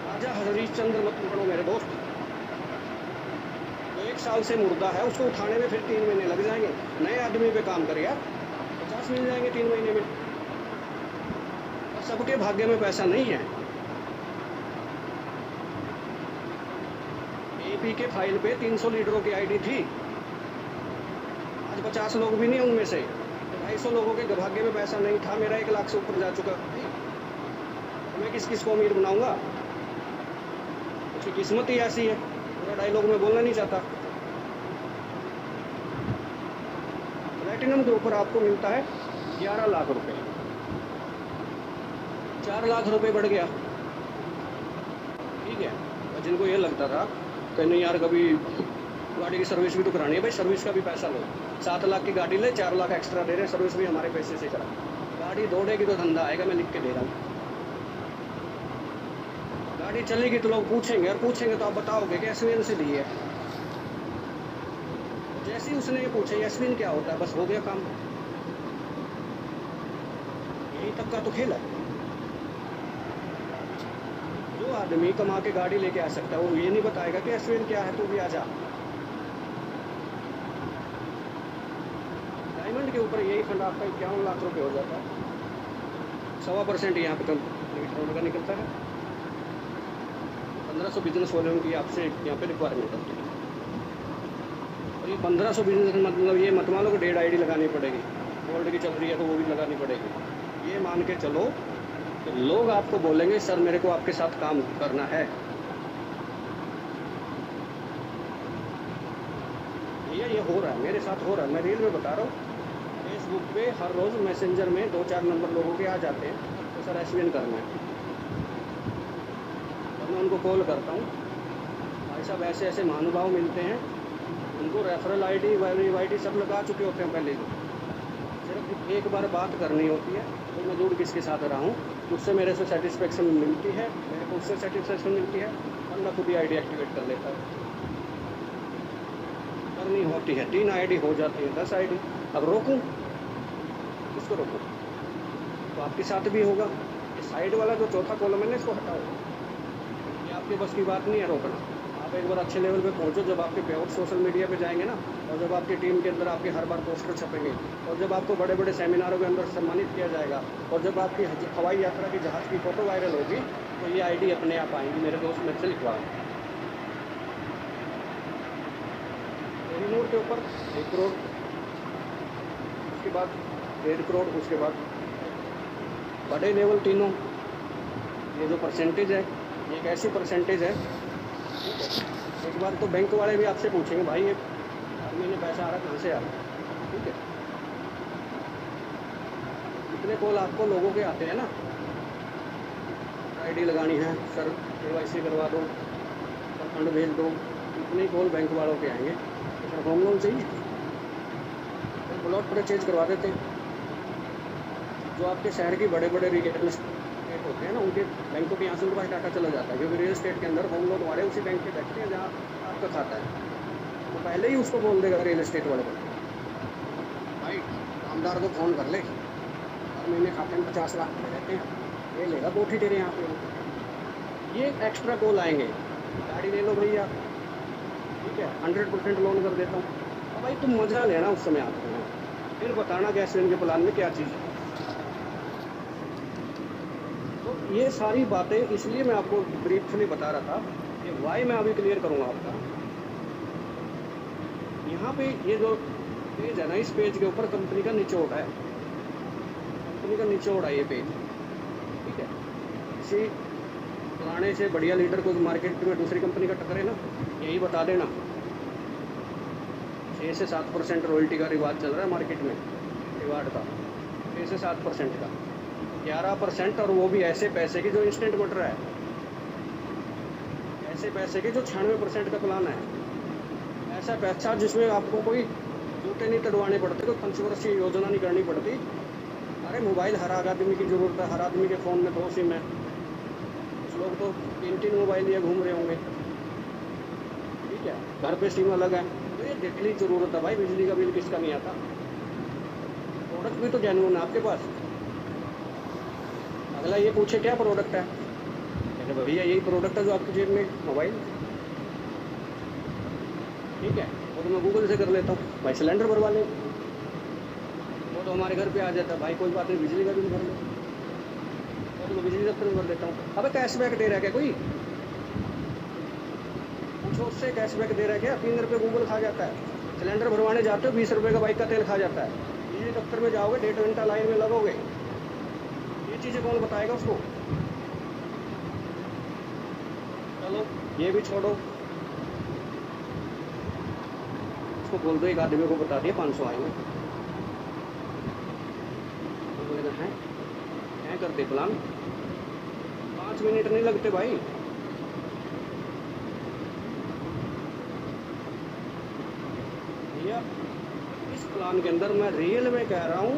राजा हरीशचंद्र मत पकड़ो मेरे दोस्त, तो 1 साल से मुर्दा है, उसको उठाने में फिर 3 महीने लग जाएंगे। नए आदमी पे काम कर यार, 50 मिल जाएंगे 3 महीने में। और सबके भाग्य में पैसा नहीं है। एपी के फाइल पे 300 लीडरों की आईडी थी, आज 50 लोग भी नहीं उनमें से, 250 लोगों के भाग्य में पैसा नहीं था। मेरा 1 लाख से ऊपर जा चुका, तो मैं किस किस को अमीर बनाऊंगा? उसकी किस्मत ही ऐसी है। पूरा डायलॉग में बोलना नहीं चाहता। प्लैटिनम के ऊपर आपको मिलता है 11 लाख रुपए, 4 लाख रुपए बढ़ गया, ठीक है। और जिनको ये लगता था कि नहीं यार कभी गाड़ी की सर्विस भी तो करानी है, भाई सर्विस का भी पैसा लो। 7 लाख की गाड़ी ले, 4 लाख एक्स्ट्रा दे रहे हैं, सर्विस भी हमारे पैसे से करा। गाड़ी दौड़ेगी तो धंधा आएगा, मैं लिख के दे रहा हूँ। गाड़ी चलेगी तो लोग पूछेंगे, और पूछेंगे तो आप बताओगे कि एसवीएन से ली है। जैसे ही उसने ये पूछे एसवीएन क्या होता है, बस हो गया काम। यही तक का तो खेल है। जो आदमी कमा के गाड़ी लेके आ सकता है वो ये नहीं बताएगा कि एसवीएन क्या है, तू भी आ जा। डायमंड के ऊपर यही फंड आपका 51 लाख रुपए हो जाता है। 1.25% यहाँ पे तो लिमिट का निकलता है। 1500 बिजनेस वॉल्यूम की आपसे यहाँ पे रिक्वायरमेंट होती है। और ये 1500 बिजनेस मतलब ये मत मान लो कि 1.5 आईडी लगानी पड़ेगी, गोल्ड की चल रही है तो वो भी लगानी पड़ेगी। ये मान के चलो तो लोग आपको बोलेंगे सर मेरे को आपके साथ काम करना है। ये हो रहा है, मेरे साथ हो रहा है, मैं रील में बता रहा हूँ। फेसबुक पे हर रोज़ मैसेंजर में 2-4 नंबर लोगों के आ जाते हैं तो सर एसवीएन करना है। मैं उनको कॉल करता हूँ, भाई साहब ऐसे ऐसे महानुभाव मिलते हैं, उनको रेफरल आईडी वाईडी सब लगा चुके होते हैं पहले ही। सिर्फ एक बार बात करनी होती है तो मैं जुड़ किसके साथ रहा हूँ, उससे मेरे से सेटिस्फेक्शन मिलती है, मेरे को उससे सेटिस्फेक्शन मिलती है, बंदा खुद ही आईडी एक्टिवेट कर लेता है। करनी होती है 3 आईडी हो जाती है 10 आईडी। अब रोकूँ इसको, रोकूँ तो आपके साथ भी होगा। ये साइड वाला जो चौथा कॉलम है ना इसको हटाओ, आपके बस की बात नहीं है रोकना। आप एक बार अच्छे लेवल पे पहुंचो, जब आपके पेआउट सोशल मीडिया पे जाएंगे ना, और जब आपकी टीम के अंदर आपके हर बार पोस्टर छपेंगे, और जब आपको बड़े बड़े सेमिनारों के अंदर सम्मानित किया जाएगा, और जब आपकी हवाई यात्रा की जहाज़ की फ़ोटो वायरल होगी, तो ये आईडी अपने आप आएंगी, मेरे दोस्त मेरे से लिखवा। कोहिनूर के ऊपर 1 करोड़, उसके बाद 1.5 करोड़, उसके बाद बड़े लेवल तीनों। ये जो परसेंटेज है ये एक ऐसी परसेंटेज है, ठीक है। एक बार तो बैंक वाले भी आपसे पूछेंगे भाई ये हर महीने पैसा आ रहा कहाँ से आ रहा है, ठीक है। इतने कॉल आपको लोगों के आते हैं ना, आईडी लगानी है सर, KYC करवा दो सर, फंड भेज दो, इतने कॉल बैंक वालों के आएंगे। तो सर होम लोन चाहिए, सर प्लॉट परचेज करवा देते हैं। जो आपके शहर की बड़े बड़े रियल एस्टेट होते हैं ना, उनके बैंकों के यहाँ से उनके पास डाटा चला जाता है, क्योंकि रियल एस्टेट के अंदर होम लोन वाले उसी बैंक के बैठते हैं जहाँ आपका खाता है। तो पहले ही उसको बोल देगा रियल एस्टेट वाले को, भाई कामदार को फ़ोन कर ले, हर महीने खाते में 50 लाख रुपये रहते हैं, ये लेगा कोठी तेरे यहाँ पे। ये एक्स्ट्रा कॉल आएंगे, गाड़ी ले लो भैया, ठीक है 100% लोन कर देता हूँ। अब भाई तुम मजा लेना उस समय आपको, फिर बताना गैस सिलेंडर के प्लान में क्या चीज़ है। तो ये सारी बातें इसलिए मैं आपको ब्रीफली बता रहा था कि वाई मैं अभी क्लियर करूँगा आपका। यहाँ पे ये जो पेज है ना, इस पेज के ऊपर कंपनी का निचोड़ है, कंपनी का निचोड़ है ये पेज, ठीक है। किसी पुराने से बढ़िया लीडर को मार्केट में दूसरी कंपनी का टक्कर है ना, यही बता देना 6 से 7% रॉयल्टी का रिवाज चल रहा है मार्केट में, रिवार्ड का 6 से 7% का, 11%, और वो भी ऐसे पैसे की जो इंस्टेंट बट रहा है, ऐसे पैसे के जो 96% का प्लान है, ऐसा पैसा जिसमें आपको कोई जूते नहीं तड़वाने पड़ते, कोई पंचवर्षीय योजना नहीं करनी पड़ती। अरे मोबाइल हर आदमी की ज़रूरत है, हर आदमी के फ़ोन में 2 सिम है, कुछ लोग तो 3 मोबाइल लिए घूम रहे होंगे, ठीक है, घर पे सिम अलग है। तो ये डेली ज़रूरत है भाई, बिजली का बिल किसका नहीं आता। प्रोडक्ट भी तो जेन्युइन है आपके पास। अगला ये पूछे क्या प्रोडक्ट है, कहते भैया यही प्रोडक्ट है जो आपकी जेब में मोबाइल, ठीक है। वो तो मैं गूगल से कर लेता हूँ, भाई सिलेंडर भरवा ले, वो तो हमारे घर पे आ जाता है, भाई कोई बात नहीं बिजली का बिल भर लो, वो तो मैं बिजली दफ्तर में भर लेता हूँ। अबे कैशबैक दे रहा है क्या कोई, पूछो उससे कैशबैक दे रहा है क्या। 3 रुपये गूगल खा जाता है, सिलेंडर भरवाने जाते हो 20 रुपये का बाइक का तेल खा जाता है, बिजली दफ्तर में जाओगे 1.5 घंटा लाइन में लगोगे, ये चीज़ें कौन बताएगा उसको। चलो ये भी छोड़ो, उसको बोल दो एक आदमी को बता दिया 500 आएंगे, तो बोलेगा हैं करते प्लान, 5 मिनट नहीं लगते भाई। भैया इस प्लान के अंदर मैं रियल में कह रहा हूँ,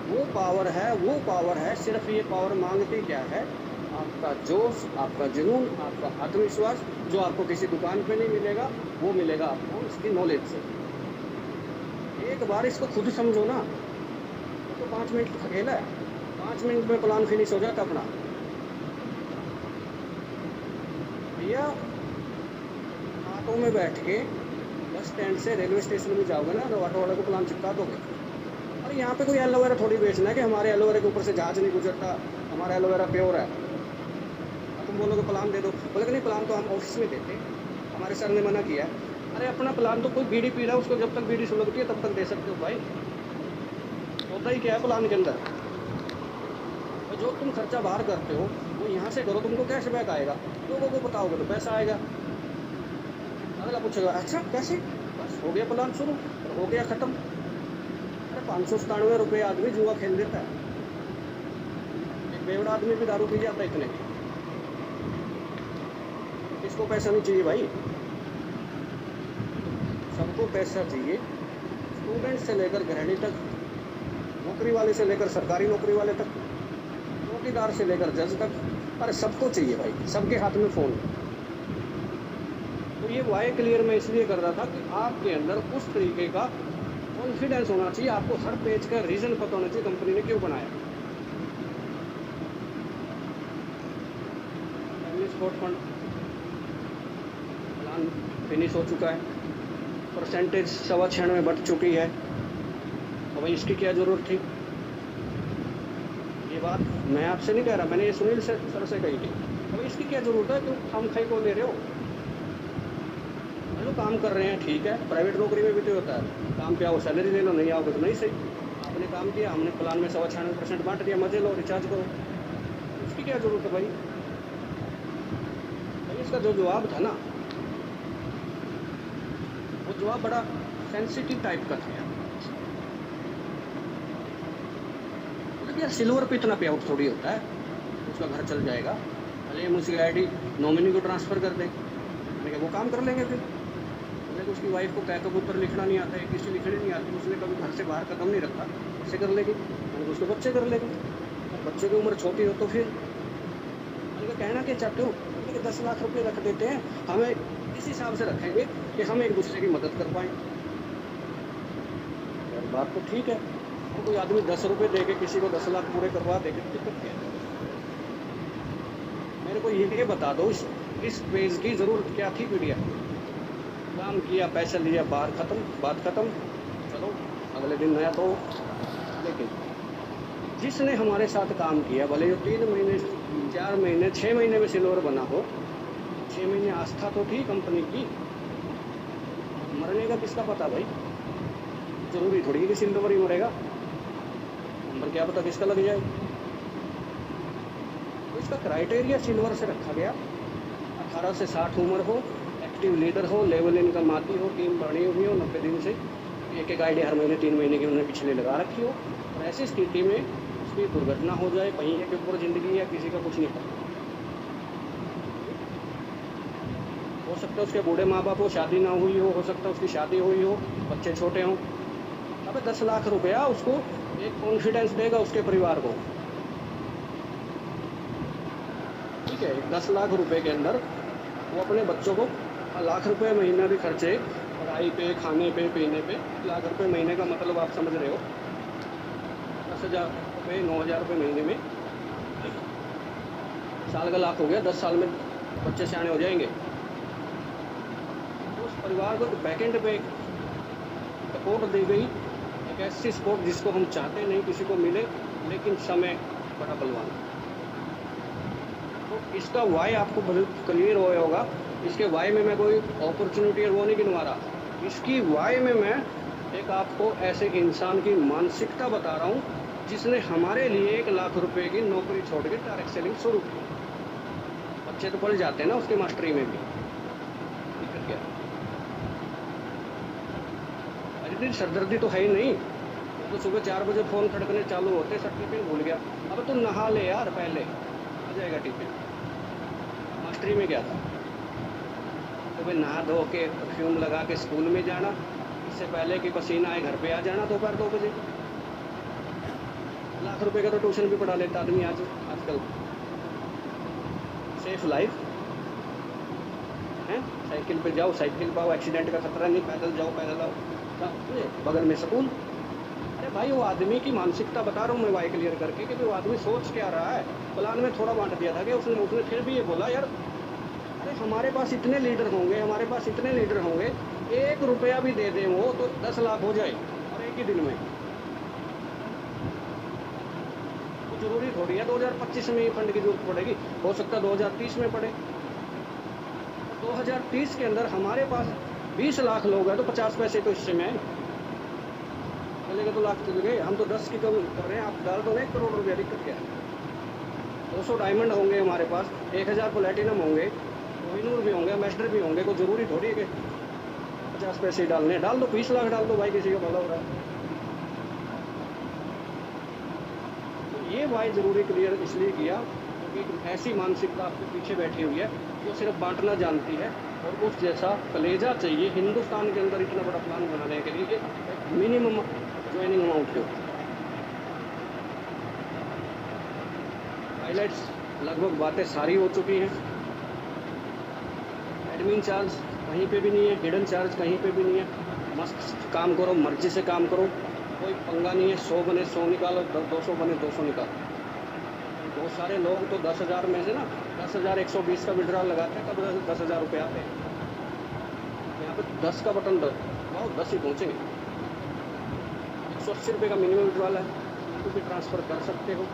वो पावर है, सिर्फ ये पावर मांगती क्या है, आपका जोश, आपका जुनून, आपका आत्मविश्वास, जो आपको किसी दुकान पे नहीं मिलेगा, वो मिलेगा आपको इसकी नॉलेज से। एक बार इसको खुद समझो ना, तो 5 मिनट का खेला है, 5 मिनट में प्लान फिनिश हो जाता अपना। भैया ऑटो में बैठ के बस स्टैंड से रेलवे स्टेशन में जाओगे ना, तो ऑटो वाले को प्लान चिपका दोगे। और यहाँ पे कोई एलोवेरा थोड़ी बेचना है कि हमारे एलोवेरा के ऊपर से जहाज नहीं गुजरता, हमारा एलोवेरा प्योर है। तुम बोलोगे प्लान दे दो, बोलोगे नहीं प्लान तो हम ऑफिस में देते, हमारे सर ने मना किया है। अरे अपना प्लान तो कोई बीड़ी पी रहा है, उसको जब तक बीड़ी सुलगती है तब तक दे सकते हो भाई। होता ही क्या है प्लान के अंदर, तो जो तुम खर्चा बाहर करते हो वो यहाँ से करो, तुमको कैशबैक आएगा, लोगों को बताओगे तो पैसा आएगा। अगला पूछेगा अच्छा कैसे, बस हो गया प्लान शुरू, हो गया ख़त्म। अरे 597 रुपये आदमी जुआ खेल देता है, एक बेवड़ा आदमी भी दारू पी जाता है इतने। इसको पैसा नहीं चाहिए भाई, सबको पैसा चाहिए, स्टूडेंट से लेकर गृहिणी तक, नौकरी वाले से लेकर सरकारी नौकरी वाले तक, चौकीदार से लेकर जज तक, अरे सबको चाहिए भाई, सबके हाथ में फ़ोन। तो ये वाई क्लियर मैं इसलिए कर रहा था कि आपके अंदर उस तरीके का कॉन्फिडेंस होना चाहिए, आपको हर पेज का रीज़न पता होना चाहिए कंपनी ने क्यों बनाया। Family support fund plan finish हो चुका है, परसेंटेज 96 में बढ़ चुकी है, तो भाई इसकी क्या ज़रूरत थी। ये ये बात मैं आपसे नहीं कह रहा, मैंने ये सुनील सर से कही थी। अब इसकी क्या ज़रूरत है, तुम खामखाई को ले रहे हो। जो काम कर रहे हैं ठीक है, प्राइवेट नौकरी में भी तो होता है, काम पे आओ सैलरी ले लो, नहीं आओगे तो नहीं सही। आपने काम किया, हमने प्लान में 96% बांट दिया, मजे लो, रिचार्ज करो, इसकी क्या ज़रूरत है भाई। भाई इसका जो जवाब था ना, वो जवाब बड़ा सेंसिटिव टाइप का था यार। मतलब यार सिल्वर पे इतना पे आउट थोड़ी होता है, उसका घर चल जाएगा, भले हम उसकी आईडी नॉमिनी को ट्रांसफ़र कर दें, मैंने कहा वो काम कर लेंगे फिर। मैंने उसकी वाइफ को बैकअप ऊपर लिखना नहीं आता है, किसी लिखने नहीं आती, उसने कभी घर से बाहर कदम नहीं रखा, कैसे कर लेगी। मैंने कहा उसके बच्चे कर लेंगे, बच्चों की उम्र छोटी हो तो फिर। मैंने कहा कहना क्या चाहते हो, कि 10 लाख रुपये रख देते हैं, हमें इस हिसाब से रखेंगे कि हम एक दूसरे की मदद कर पाएँ। यार बात तो ठीक है, तो कोई आदमी 10 रुपये दे के किसी को 10 लाख पूरे करवा दे के दिक्कत क्या है। मेरे को ये बता दो इस पेज की ज़रूरत क्या थी। मीडिया काम किया, पैसा लिया, बात ख़त्म, चलो अगले दिन नया। तो लेकिन जिसने हमारे साथ काम किया, भले वो 3 महीने 4 महीने 6 महीने में सिल्वर बना हो, 6 महीने आस्था तो थी कंपनी की, मरने का किसका पता भाई। ज़रूरी थोड़ी है कि सिल्वर ही मरेगा, नंबर क्या पता किसका लग जाए। तो इसका क्राइटेरिया सिल्वर से रखा गया, 18 से 60 उम्र हो, एक्टिव लीडर हो, लेवल इनकम आती हो, टीम बनी हुई हो, 90 दिन से एक आईडी हर महीने 3 महीने की उन्होंने पिछले लगा रखी हो, और ऐसी स्थिति में उसकी दुर्घटना हो जाए, पहिए के ऊपर ज़िंदगी या किसी का कुछ नहीं पता। हो सकता है उसके बूढ़े माँ बाप हो, शादी ना हुई हो सकता है उसकी शादी हुई हो, बच्चे छोटे हों। अब 10 लाख रुपया उसको एक कॉन्फिडेंस देगा उसके परिवार को, ठीक है। 10 लाख रुपए के अंदर वो अपने बच्चों को लाख रुपए महीना भी खर्चे, पढ़ाई पे, खाने पे, पीने पे। लाख रुपए महीने का मतलब आप समझ रहे हो, 10,000 रुपये 9,000 रुपये महीने में, साल का लाख हो गया, 10 साल में बच्चे सियाने हो जाएंगे। तो उस परिवार को बैकेंड पे सपोर्ट दी गई, एक ऐसी सपोर्ट जिसको हम चाहते नहीं किसी को मिले, लेकिन समय बड़ा बलवान। तो इसका वाई आपको बहुत क्लियर होगा। इसके वाई में मैं कोई अपॉर्चुनिटी और वो नहीं गिनवा रहा, इसकी वाई में मैं एक आपको ऐसे इंसान की मानसिकता बता रहा हूँ जिसने हमारे लिए 1 लाख रुपए की नौकरी छोड़ के डायरेक्ट सेलिंग शुरू की। बच्चे तो पढ़ जाते हैं ना उसकी मास्टरी में भी, दिक्कत क्या है। अरे सरदर्दी तो है ही नहीं, तो सुबह 4 बजे फ़ोन खड़कने चालू होते, सर्टिफिकेट भूल गया, अब तुम नहा ले यार पहले, आ जाएगा टिफिन। मास्टरी में क्या था, तो भाई नहा धो के परफ्यूम लगा के स्कूल में जाना, इससे पहले कि पसीना आए घर पे आ जाना दोपहर 2 बजे। लाख रुपए का तो ट्यूशन भी पढ़ा लेता आदमी आजकल। सेफ लाइफ है, साइकिल पे जाओ, साइकिल पाओ, एक्सीडेंट का खतरा नहीं, पैदल जाओ, पैदल आओ, बगल में स्कूल। अरे भाई वो आदमी की मानसिकता बता रहा हूँ मैं वाई क्लियर करके कि वो आदमी सोच क्या रहा है। प्लान में थोड़ा बांट दिया था कि उसने फिर भी ये बोला यार, अरे हमारे पास इतने लीडर होंगे, हमारे पास इतने लीडर होंगे, 1 रुपया भी दे दें वो तो 10 लाख हो जाए, और एक ही दिन में। तो ज़रूरी थोड़ी है 2025 में ये फंड की जरूरत पड़ेगी, हो सकता है 2030 में पड़े। 2030 के अंदर हमारे पास 20 लाख लोग हैं, तो 50 पैसे तो इससे में आए, चलेगा तो लाख चल गए। हम तो 10 की कम कर रहे हैं, आप डाल दो 1 करोड़ रुपया, दिक्कत क्या है। 200 डायमंड होंगे हमारे पास, 1000 प्लेटिनम होंगे, कोहिनूर भी होंगे, मास्टर भी होंगे, कोई ज़रूरी थोड़ी है कि 50 पैसे डालने, डाल दो 20 लाख डाल दो भाई, किसी का भला हो रहा है। तो ये भाई ज़रूरी क्लियर इसलिए किया क्योंकि ऐसी मानसिकता आपके पीछे बैठी हुई है जो सिर्फ बांटना जानती है, और उस जैसा कलेजा चाहिए हिंदुस्तान के अंदर इतना बड़ा प्लान बनाने के लिए। मिनिमम ज्वाइनिंग अमाउंट के हाईलाइट्स लगभग बातें सारी हो चुकी हैं। एडमिन चार्ज कहीं पे भी नहीं है, हिडन चार्ज कहीं पे भी नहीं है। मस्त काम करो, मर्जी से काम करो, कोई पंगा नहीं है। 100 बने 100 निकालो, 200 बने 200 निकालो। बहुत सारे लोग तो 10,000 में से ना 10,120 का विड्रॉल लगाते हैं, तब 10,000 रुपये आते हैं। यहाँ पे 10 का बटन दबाओ, 10 ही पहुँचेंगे। 180 रुपये का मिनिमम विड्रॉल है, तो भी ट्रांसफ़र कर सकते हो।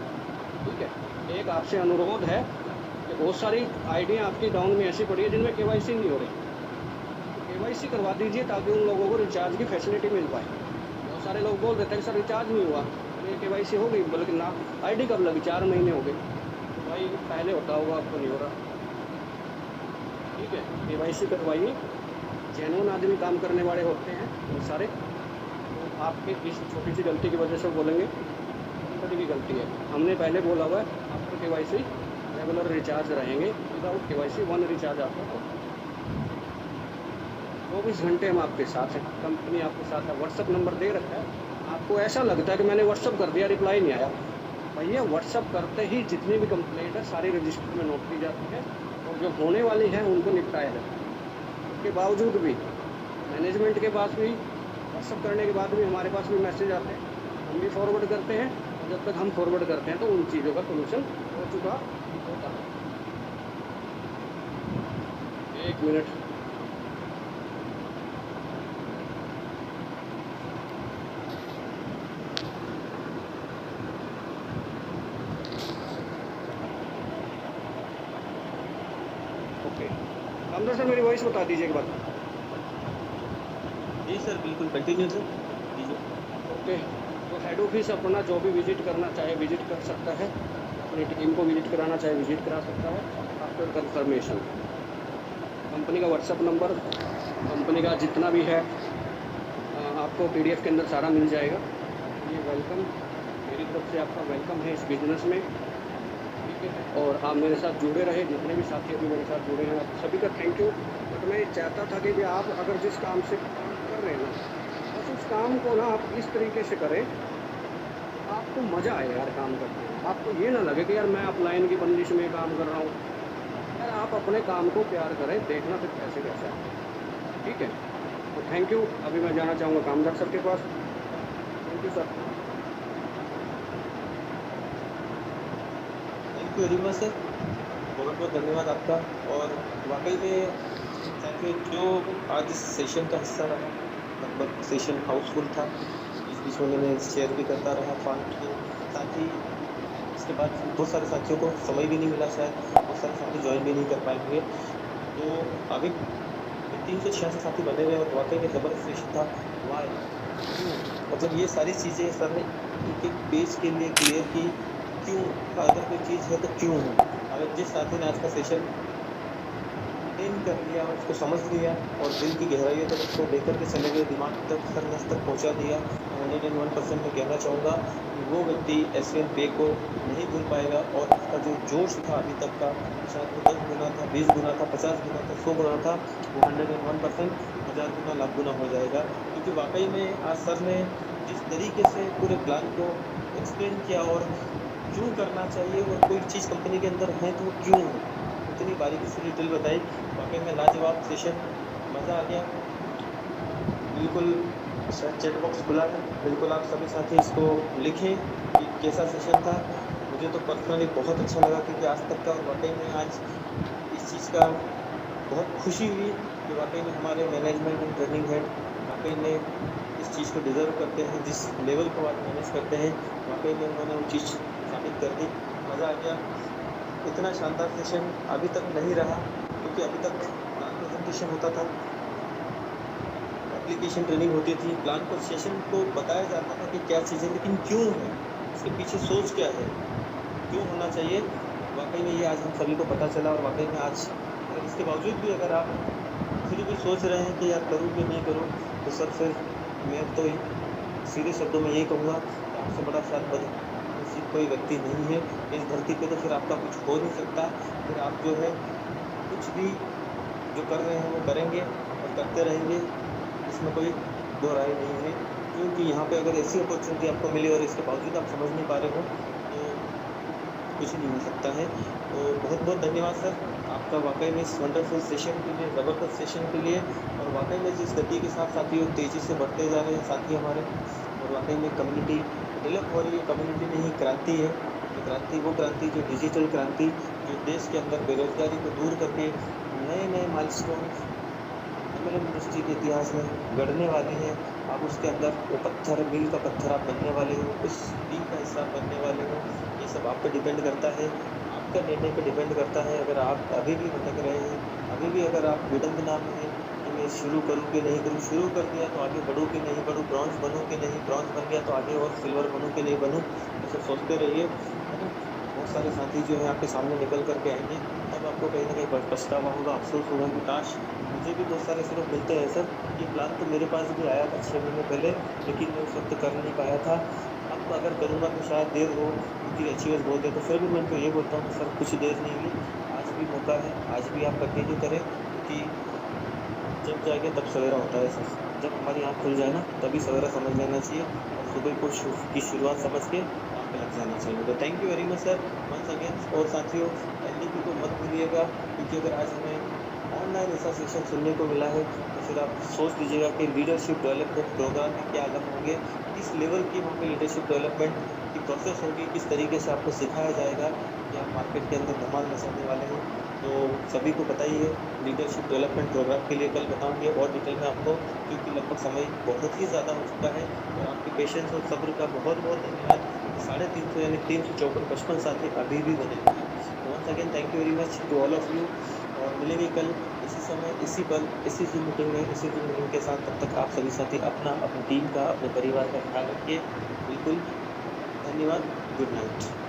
ठीक है। एक आपसे अनुरोध है कि बहुत सारी आईडियाँ आपकी डाउन में ऐसी पड़ी है जिनमें केवाईसी नहीं हो रही, तो केवाईसी करवा दीजिए ताकि उन लोगों को रिचार्ज की फैसिलिटी मिल पाए। बहुत सारे लोग बोल देते हैं कि सर रिचार्ज नहीं हुआ, अरे केवाईसी हो गई, बल्कि ना आईडी कब लगी, 4 महीने हो गए, तो भाई पहले होता होगा, आपको नहीं हो रहा। ठीक है, केवाईसी करवाइए। जेन्युइन आदमी काम करने वाले होते हैं बहुत सारे, तो आपके इस छोटी सी गलती की वजह से बोलेंगे कंपनी की गलती है। हमने पहले बोला हुआ है आपको केवाईसी रेगुलर रिचार्ज रहेंगे, विदाउट केवाईसी 1 रिचार्ज आपका होगा। 24 घंटे हम आपके साथ हैं, कंपनी आपके साथ है। व्हाट्सअप नंबर दे रखा है। आपको ऐसा लगता है कि मैंने व्हाट्सअप कर दिया, रिप्लाई नहीं आया, भैया व्हाट्सअप करते ही जितनी भी कंप्लेंट है सारी रजिस्टर में नोट की जाती है और जो होने वाली है उनको निपटाया जाता है। उसके बावजूद भी मैनेजमेंट के पास भी, व्हाट्सअप करने के बाद भी हमारे पास भी मैसेज आते हैं, हम भी फॉरवर्ड करते हैं, और जब तक हम फॉरवर्ड करते हैं तो उन चीज़ों का सोल्यूशन हो चुका होता है। 1 मिनट। ओके, रामदास सर मेरी वॉइस बता दीजिए एक बार। जी सर, बिल्कुल कंटिन्यू सर, कीजिए। ओके, तो हेड ऑफिस अपना जो भी विजिट करना चाहे विजिट कर सकता है, अपनी टीम को विजिट कराना चाहे विजिट करा सकता है। आफ्टर कंफर्मेशन कंपनी का व्हाट्सअप नंबर, कंपनी का जितना भी है आपको पीडीएफ के अंदर सारा मिल जाएगा। ये वेलकम, मेरी तरफ से आपका वेलकम है इस बिज़नेस में। ठीक है, और आप मेरे साथ जुड़े रहे, जितने भी साथी अभी मेरे साथ जुड़े हैं, आप सभी का थैंक यू। बट मैं चाहता था कि आप अगर जिस काम से काम कर रहे हैं ना, बस उस काम को ना आप इस तरीके से करें आपको मज़ा आए यार काम करते हैं। आपको ये ना लगे कि यार मैं अपलाइन की बंदिश में काम कर रहा हूँ। यार आप अपने काम को प्यार करें, देखना फिर कैसे कैसा है। ठीक है, तो थैंक यू। अभी मैं जाना चाहूँगा कामदार सर के पास। Thank you sir. Thank you very much sir, बहुत बहुत धन्यवाद आपका। और वाकई में थैंक यू, जो आज इस सेशन का हिस्सा रहा, लगभग सेशन हाउसफुल था। इस बीच में मैंने शेयर भी करता रहा फास्ट के साथ ही। इसके बाद बहुत सारे साथियों को समय भी नहीं मिला, शायद बहुत सारे साथी ज्वाइन भी नहीं कर पाएंगे। तो अभी 386 साथी बने हुए और वाकई में ज़बरदस्त सेशन था। वाई, मतलब ये सारी चीज़ें सर ने एक एक पेज के लिए क्लियर की, क्यों, अगर कोई चीज़ है तो क्यों है। अगर जिस साथी ने आज का सेशन अटेंड कर लिया, उसको समझ लिया और दिल की गहराइयों तक उसको लेकर के चले गए, दिमाग तक, सर नस तक पहुँचा दिया, 101% मैं कहना चाहूँगा वो व्यक्ति एसवीएन पे को नहीं भूल पाएगा। और उसका जो जोश था अभी तक का, शायद वो 10 गुना था, 20 गुना था, 50 गुना था, 100 गुना था, वो 101% 1000 गुना, लाख गुना हो जाएगा। क्योंकि वाकई में आज सर ने जिस तरीके से पूरे प्लान को एक्सप्लेन किया और क्यों करना चाहिए और कोई चीज़ कंपनी के अंदर है तो वो क्यों है, इतनी बारीकी से डिटेल बताई। वाकई में लाजवाब सेशन, मज़ा आ गया। बिल्कुल शायद चैट बॉक्स खुला है, बिल्कुल आप सभी साथी इसको लिखें कि कैसा सेशन था। मुझे तो पर्सनली बहुत अच्छा लगा क्योंकि आज तक का, और वाकई में आज इस चीज़ का बहुत खुशी हुई कि वाकई में हमारे मैनेजमेंट एंड ट्रेनिंग हेड वाकई में इस चीज़ को डिज़र्व करते हैं, जिस लेवल को आज मैनेज करते हैं, वाकई में उन्होंने वो चीज़ साबित कर दी। मज़ा आ गया। इतना शानदार सेशन अभी तक नहीं रहा क्योंकि अभी तक प्लान प्रेजेंटेशन होता था, एप्लीकेशन ट्रेनिंग होती थी, प्लान को सेशन को बताया जाता था कि क्या चीज़ें, लेकिन क्यों है, इसके पीछे सोच क्या है, क्यों होना चाहिए। वाकई में ये आज हम सभी को पता चला। और वाकई में आज अगर इसके बावजूद भी अगर आप फिर भी सोच रहे हैं कि यार करूँ कि नहीं करूँ, तो सर फिर मैं तो सीधे शब्दों में यही कहूँगा कि आपसे बड़ा शायद बदनसीब कोई व्यक्ति नहीं है इस धरती पे। तो फिर आपका कुछ हो नहीं सकता, फिर आप जो है कुछ भी जो कर रहे हैं वो करेंगे और करते रहेंगे, इसमें कोई दो राय नहीं है। क्योंकि यहाँ पे अगर ऐसी अपॉर्चुनिटी आपको मिली और इसके बावजूद आप समझ नहीं पा रहे हो तो कुछ नहीं हो सकता है। तो बहुत बहुत धन्यवाद सर आपका, वाकई में इस वंडरफुल सेशन के लिए, ज़बरदस्त सेशन के लिए। और वाकई में जिस गति के साथ साथी और तेज़ी से बढ़ते जा रहे हैं साथी हमारे, और वाकई में कम्युनिटी डेवलप हो रही है। कम्युनिटी नहीं, क्रांति है। तो क्रांति, वो क्रांति जो डिजिटल क्रांति, जो देश के अंदर बेरोजगारी को दूर करके नए नए माइलस्टोन एमएलएम इंडस्ट्री के इतिहास में गढ़ने वाली है। आप उसके अंदर वो पत्थर, मील का पत्थर आप बनने वाले हो, उस टीम का हिस्सा बनने वाले हो। ये सब आप पे डिपेंड करता है, आपका निर्णय पे डिपेंड करता है। अगर आप अभी भी भटक रहे हैं, अभी भी अगर आप विडंबना में हैं कि मैं शुरू करूँ कि नहीं करूँ, शुरू कर दिया तो आगे बढ़ूँ कि नहीं बढ़ूँ, ब्रॉन्ज बनूँ कि नहीं, ब्रॉन्ज बन गया तो आगे और सिल्वर बनूँ कि नहीं बनूँ, ये सब सोचते रहिए, है ना। बहुत सारे साथी जो है आपके सामने निकल कर के आएंगे, तब आपको कहीं ना कहीं पछतावा होगा, अफसोस होगा कि काश मुझे भी बहुत सारे ऐसे लोग मिलते हैं सर, ये प्लान तो मेरे पास भी आया था 6 महीने पहले, लेकिन मैं उस वक्त कर नहीं पाया था। अब अगर करूँगा तो शायद देर हो, क्योंकि अच्छी बात बोलते हैं, तो फिर भी मैं उनको ये बोलता हूँ सर कुछ देर नहीं हुई, आज भी मौका है, आज भी आप कंटिन्यू करें, क्योंकि जब जाएंगे तब सवेरा होता है सर। जब हमारी आँख खुल जाए ना तभी सवेरा समझ लेना चाहिए, और सुबह को की शुरुआत समझ के काम पे लग जाना चाहिए। तो thank you very much sir once again. और साथियों एलडीपी को मत भूलिएगा, क्योंकि अगर आज हमें ऑनलाइन ऐसा सेशन सुनने को मिला है तो फिर आप सोच लीजिएगा कि लीडरशिप डेवलपमेंट प्रोग्राम में क्या अलग होंगे, किस लेवल की वहाँ पे लीडरशिप डेवलपमेंट की प्रोसेस होगी, किस तरीके से आपको सिखाया जाएगा कि आप मार्केट के अंदर धमाल मचाने वाले हैं। तो सभी को पता ही है, लीडरशिप डेवलपमेंट प्रोग्राम के लिए कल बताऊंगे और डिटेल में आपको, क्योंकि लगभग समय बहुत ही ज़्यादा हो चुका है, और आपके पेशेंस और सब्र का बहुत बहुत धन्यवाद। 350 यानी 354 साथी अभी भी बने हुए हैं। तो once again thank you very much to all of you, और मिलेंगे कल इसी समय, इसी पल, इसी जूम मीटिंग में, इसी जूम मीटिंग के साथ। तब तक आप सभी साथी अपना, अपनी टीम का, अपने परिवार का ख्याल रखिए। बिल्कुल, धन्यवाद, गुड नाइट।